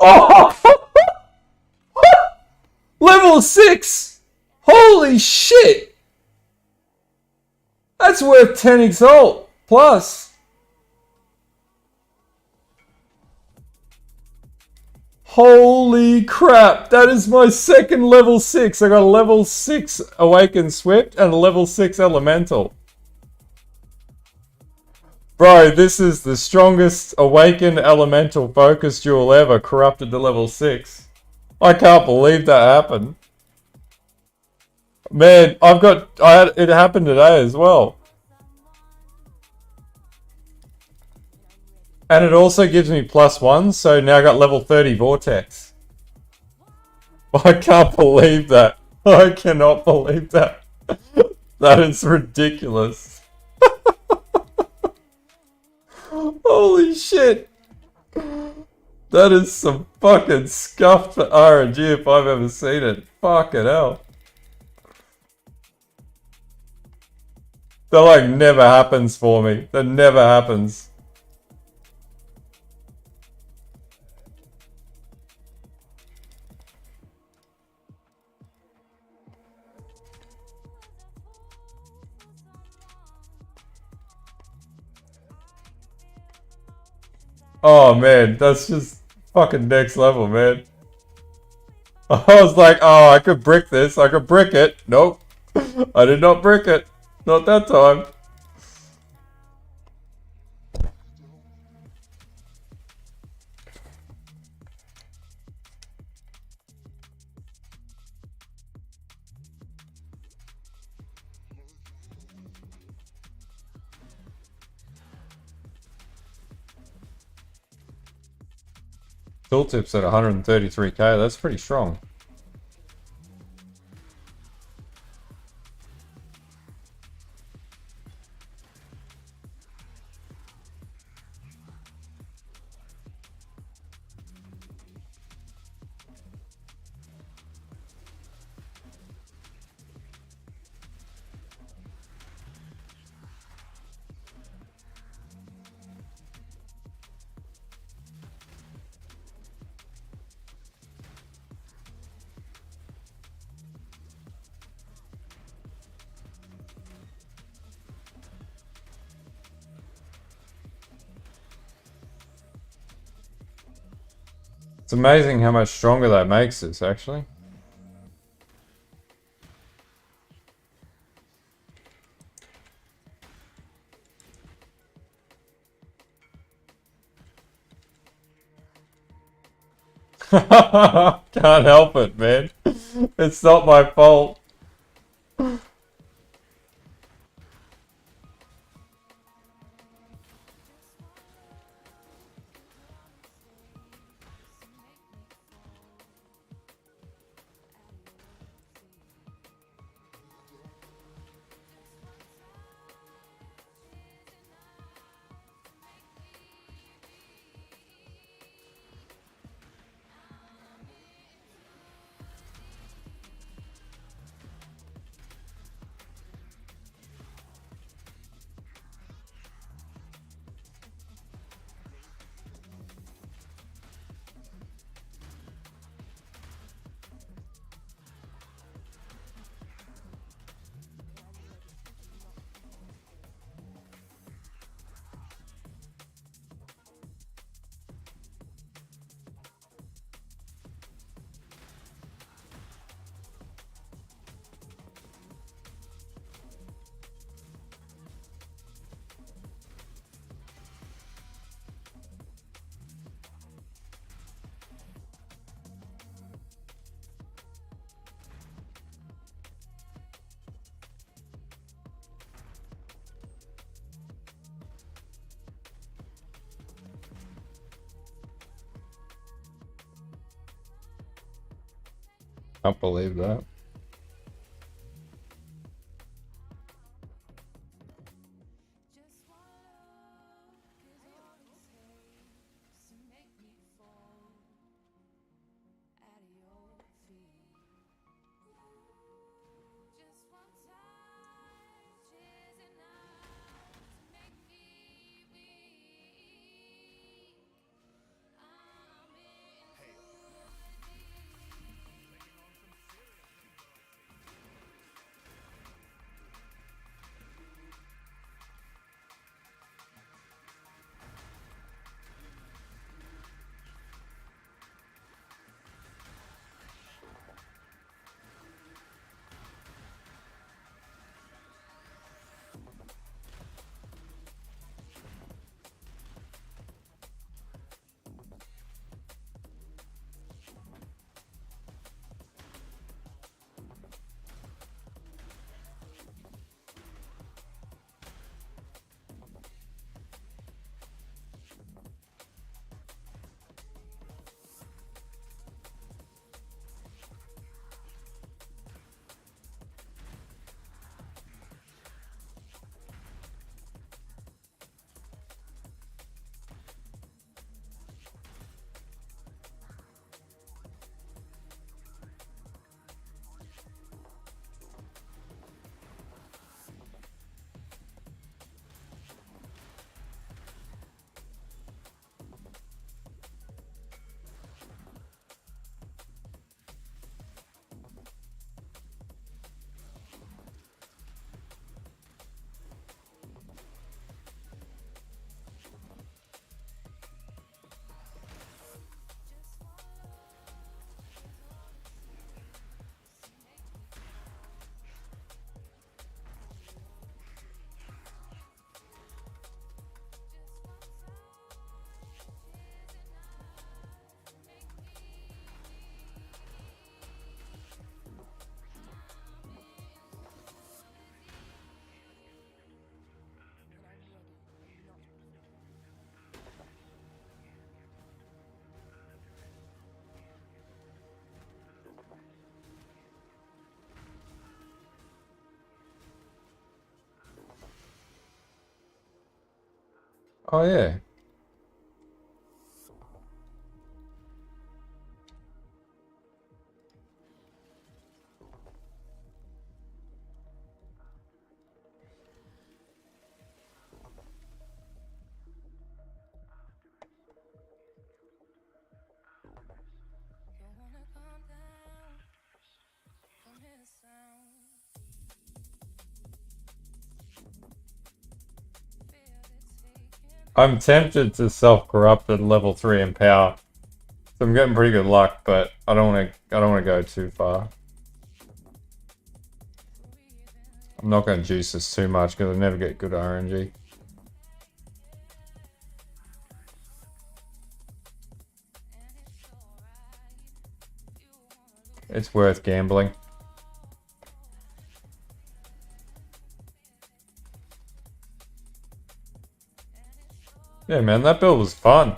Oh! Level 6! Holy shit! That's worth 10 exalt plus. Holy crap, that is my second level 6. I got a level 6 Awakened Swift and a level 6 Elemental. Bro, this is the strongest Awakened Elemental focus duel ever, corrupted to level 6. I can't believe that happened. Man, it happened today as well. And it also gives me +1, so now I got level 30 Vortex. I can't believe that. I cannot believe that. That is ridiculous. Holy shit. That is some fucking scuffed for RNG if I've ever seen it. Fucking hell. That like never happens for me. That never happens. Oh man, that's just fucking next level, man. I was like, oh, I could brick this. I could brick it. Nope. I did not brick it. Not that time. Tooltip's at 133k. That's pretty strong. It's amazing how much stronger that makes us, actually. Can't help it, man. It's not my fault. Can't believe that. Oh yeah. I'm tempted to self-corrupt at level 3 in power. So I'm getting pretty good luck, but I don't want to go too far. I'm not going to juice this too much because I never get good RNG. It's worth gambling. Yeah, man, that build was fun.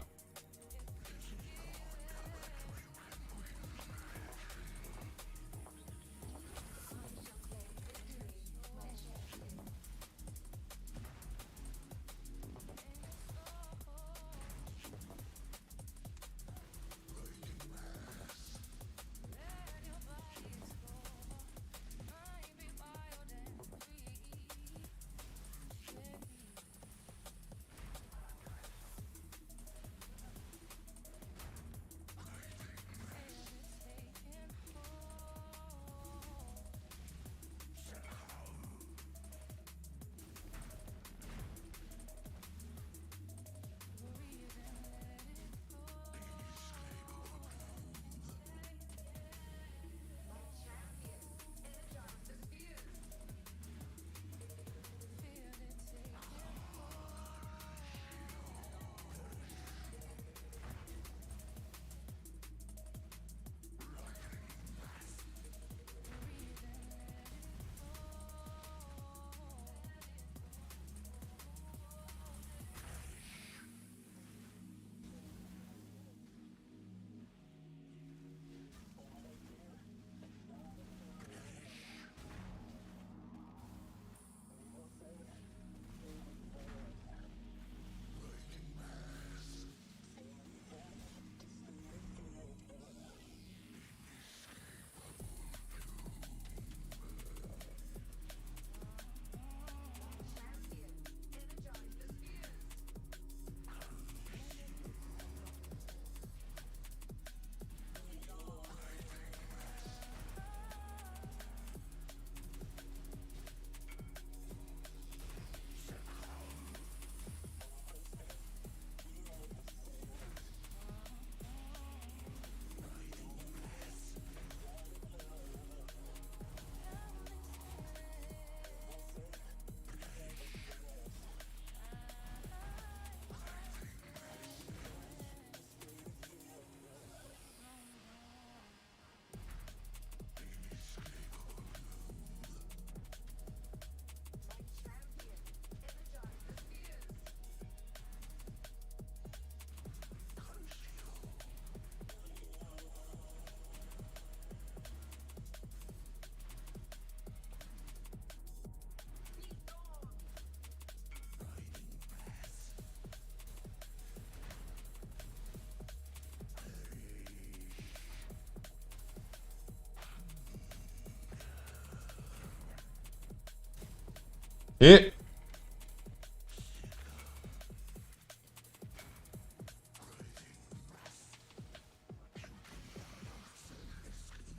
Hit.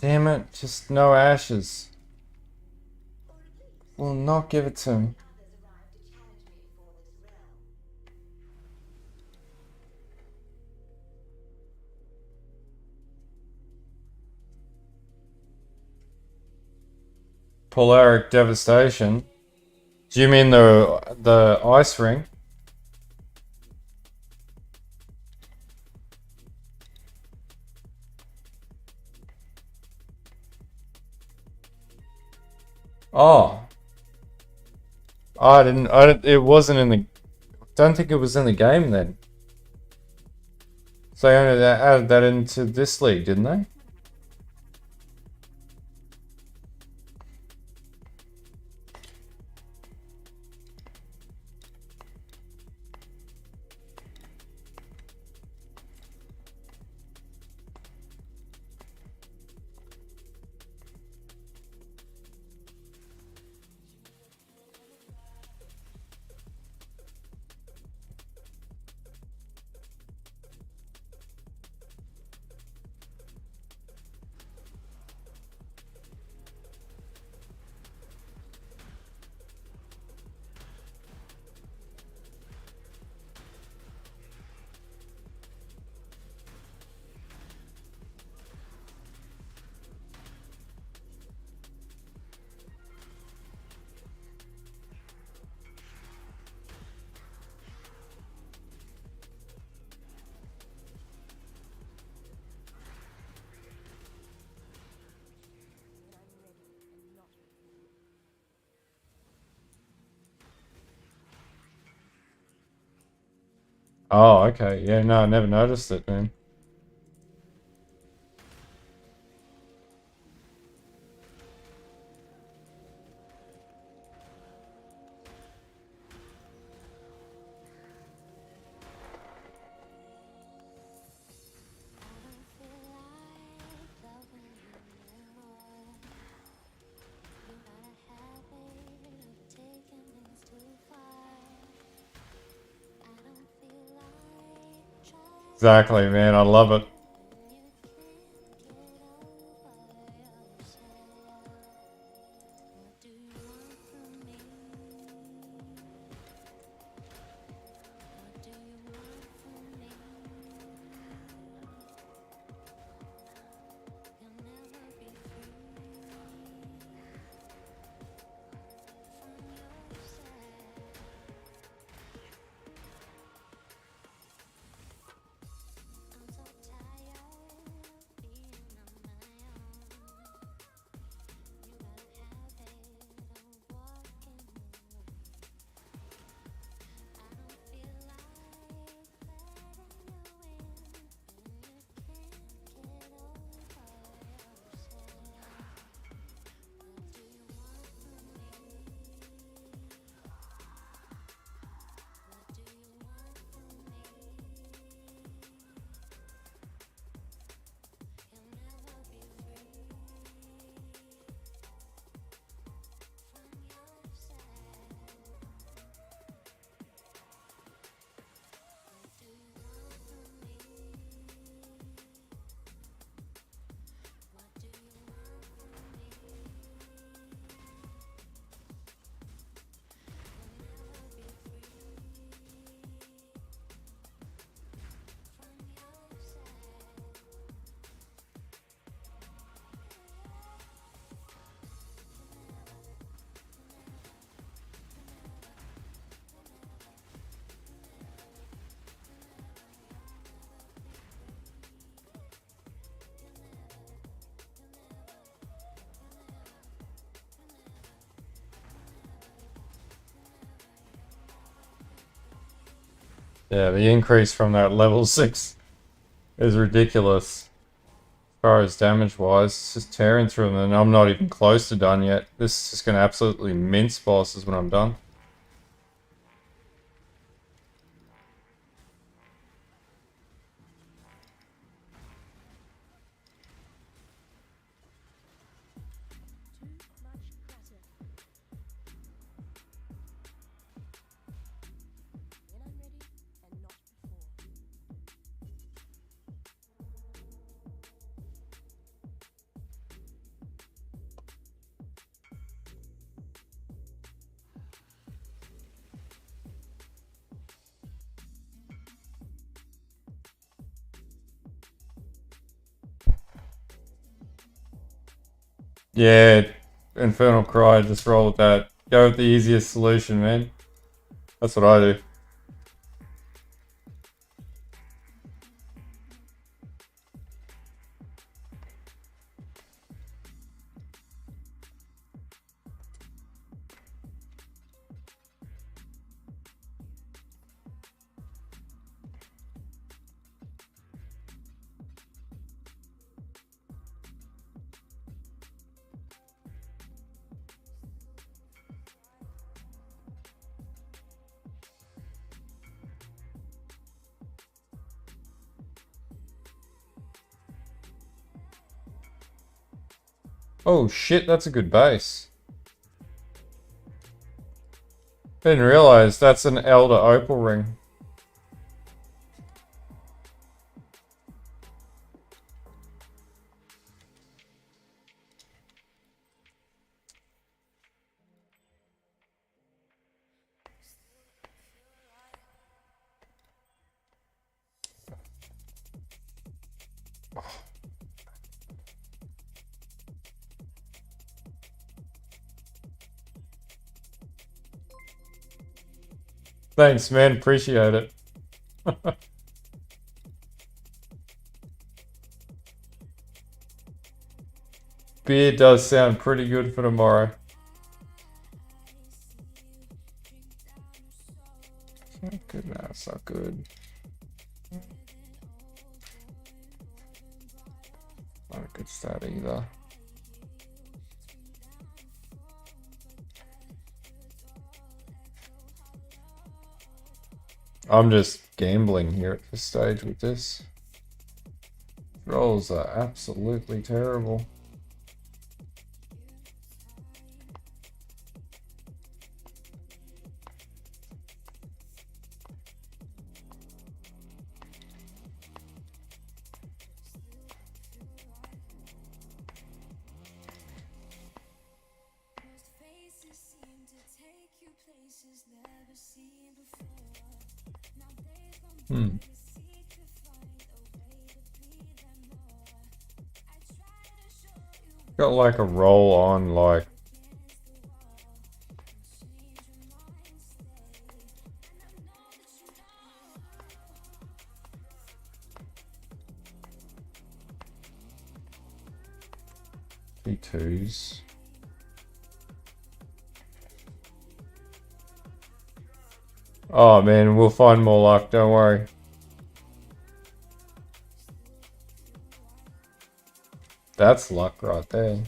Damn it, just no ashes. Will not give it to me. Polaric devastation. Do you mean the ice ring? Oh. It wasn't in the, don't think it was in the game then. So they only added that into this league, didn't they? Oh, okay. Yeah, no, I never noticed it, man. Exactly, man. I love it. Yeah, the increase from that level 6 is ridiculous. As far as damage-wise, it's just tearing through them, and I'm not even close to done yet. This is just going to absolutely mince bosses when I'm done. Yeah, Infernal Cry, just roll with that. Go with the easiest solution, man. That's what I do. Oh shit, that's a good base. Didn't realize that's an Elder Opal ring. Thanks, man. Appreciate it. Beer does sound pretty good for tomorrow. Not good, no, it's not good. not a good stat either. I'm just gambling here at this stage with this. Rolls are absolutely terrible. Got like a roll on like T2s. Oh man, we'll find more luck, don't worry. That's luck right there.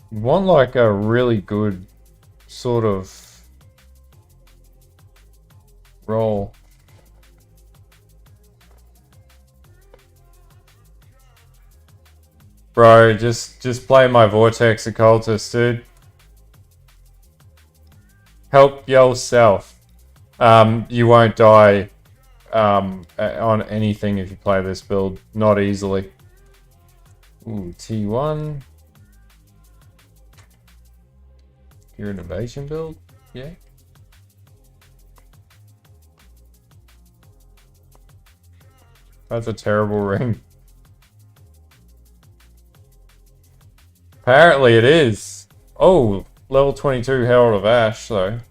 You want like a really good sort of roll. Bro, just play my Vortex Occultist, dude. Help yourself. You won't die on anything if you play this build. Not easily. Ooh, T1. Your innovation build? Yeah. That's a terrible ring. Apparently it is. Oh, level 22 Herald of Ash, though.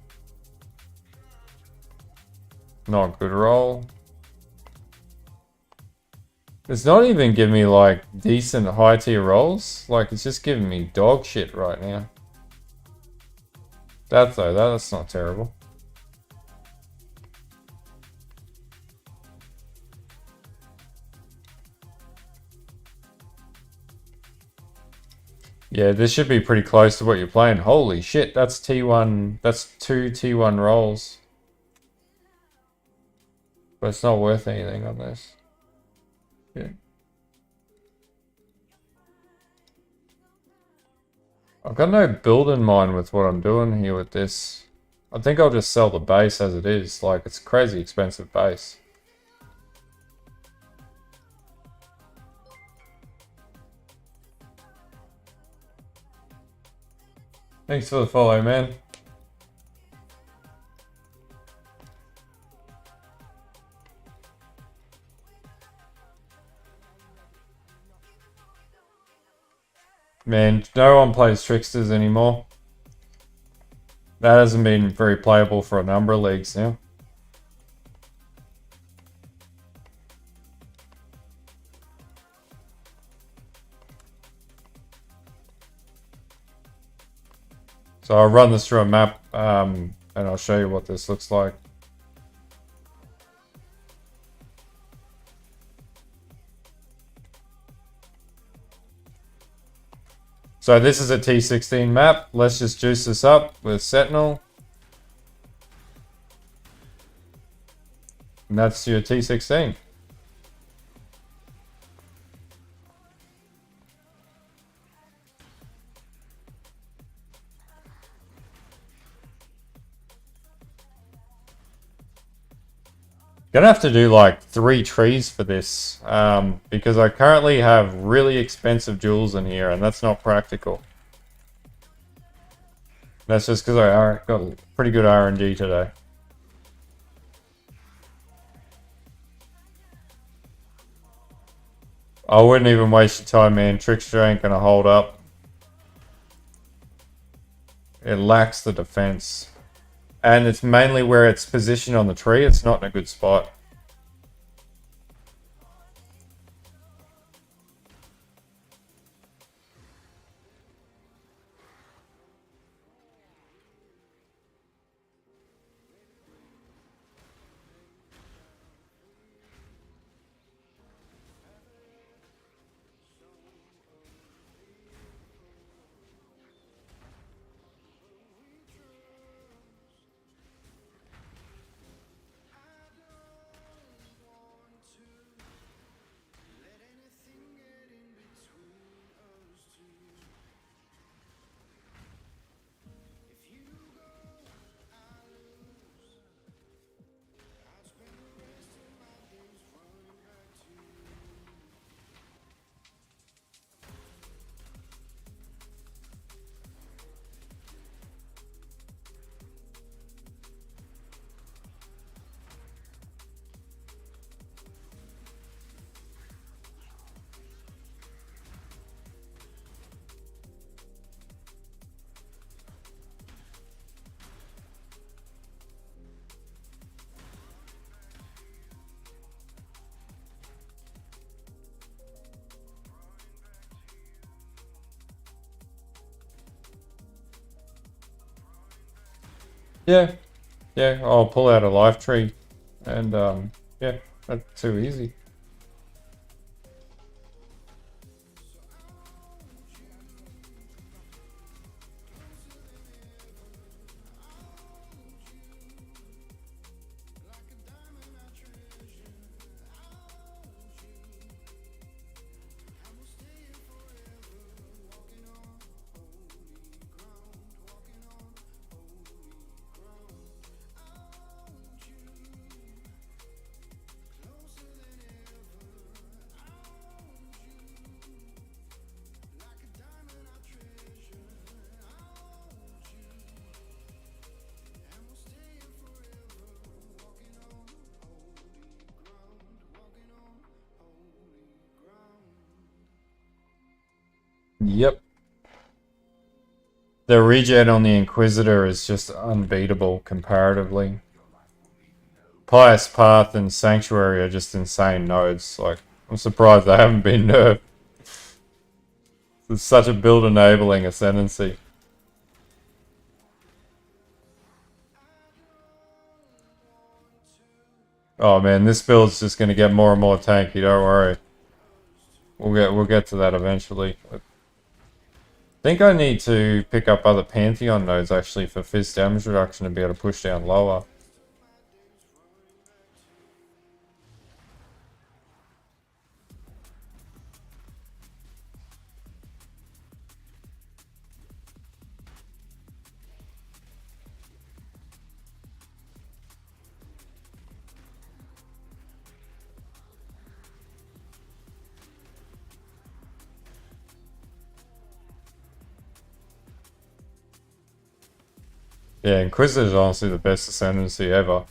Not good roll. It's not even giving me like decent high tier rolls. Like it's just giving me dog shit right now. That's not terrible. Yeah, this should be pretty close to what you're playing. Holy shit, that's T1. That's 2 T1 rolls. But it's not worth anything on this. Yeah. I've got no build in mind with what I'm doing here with this. I think I'll just sell the base as it is. Like, it's a crazy expensive base. Thanks for the follow, man. Man, no one plays Tricksters anymore. That hasn't been very playable for a number of leagues now. So I'll run this through a map and I'll show you what this looks like. So this is a T16 map. Let's just juice this up with Sentinel. And that's your T16. Gonna have to do like 3 trees for this because I currently have really expensive jewels in here and that's not practical. That's just because I got pretty good RNG today. I wouldn't even waste your time, man. Trickster ain't gonna hold up. It lacks the defense. And it's mainly where it's positioned on the tree. It's not in a good spot. Yeah. Yeah, I'll pull out a life tree. And, yeah, that's too easy. Yep. The regen on the Inquisitor is just unbeatable comparatively. Pious Path and Sanctuary are just insane nodes. Like, I'm surprised they haven't been nerfed. It's such a build enabling Ascendancy. Oh man, this build's just gonna get more and more tanky, don't worry. We'll get to that eventually. I think I need to pick up other Pantheon nodes actually for fizz damage reduction to be able to push down lower. Yeah, Inquisitor is honestly the best Ascendancy ever.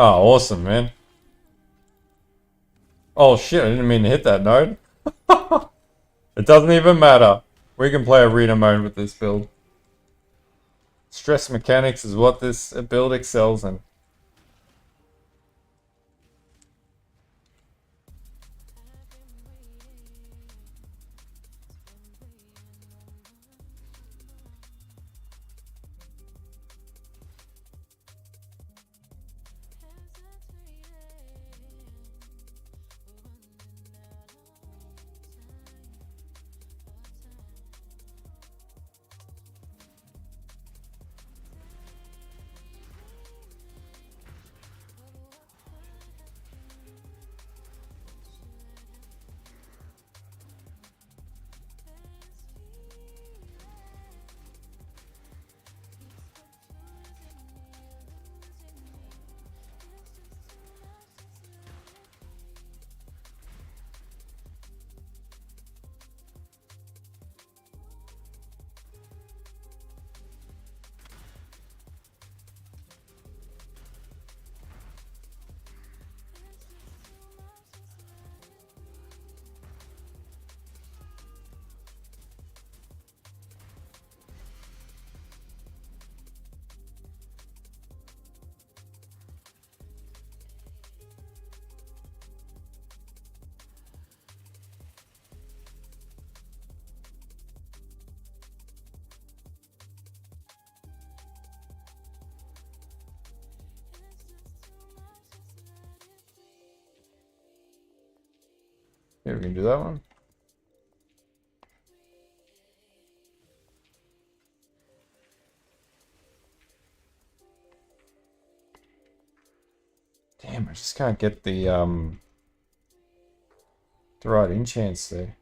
Oh, awesome, man. Oh shit, I didn't mean to hit that node. It doesn't even matter. We can play arena mode with this build. Stress mechanics is what this build excels in. Yeah, we can do that one. Damn, I just can't get the right enchants there.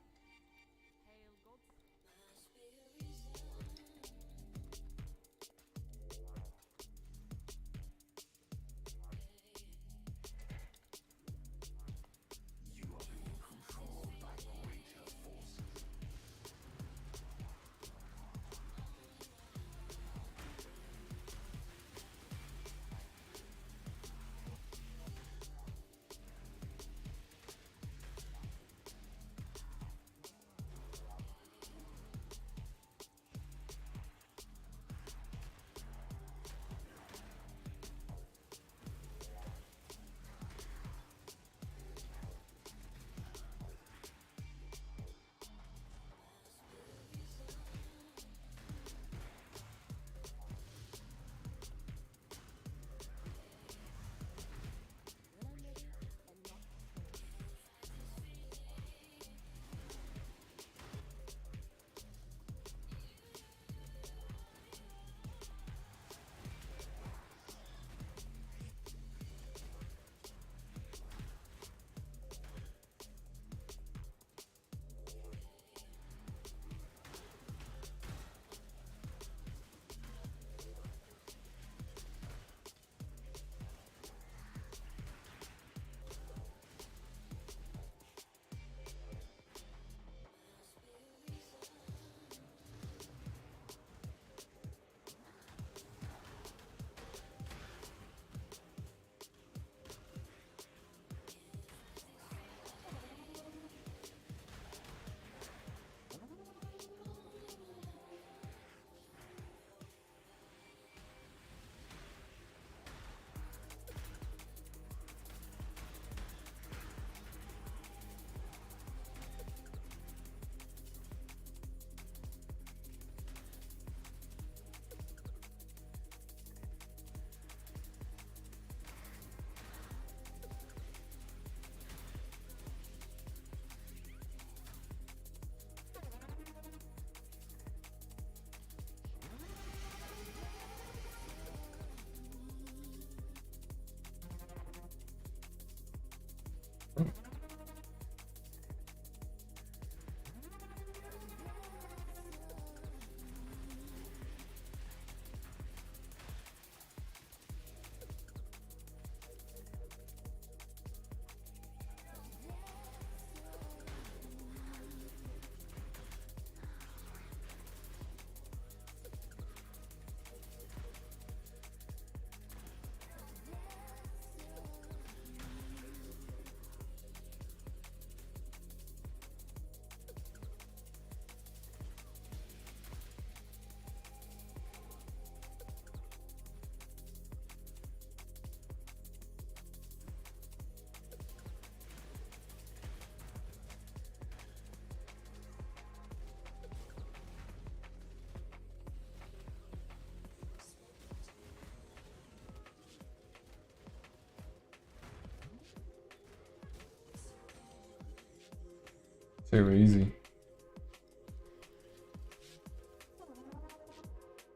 Too easy.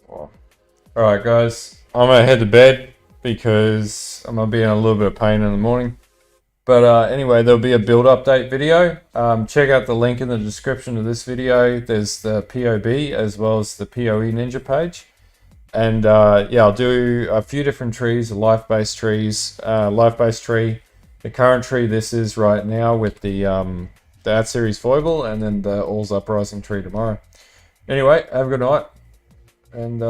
Well, alright guys, I'm gonna head to bed because I'm gonna be in a little bit of pain in the morning. But anyway, there'll be a build update video. Check out the link in the description of this video. There's the POB as well as the POE Ninja page. And yeah, I'll do a few different trees, life-based trees, life-based tree. The current tree this is right now with the Ad Series Foible, and then the All's Uprising tree tomorrow. Anyway, have a good night. And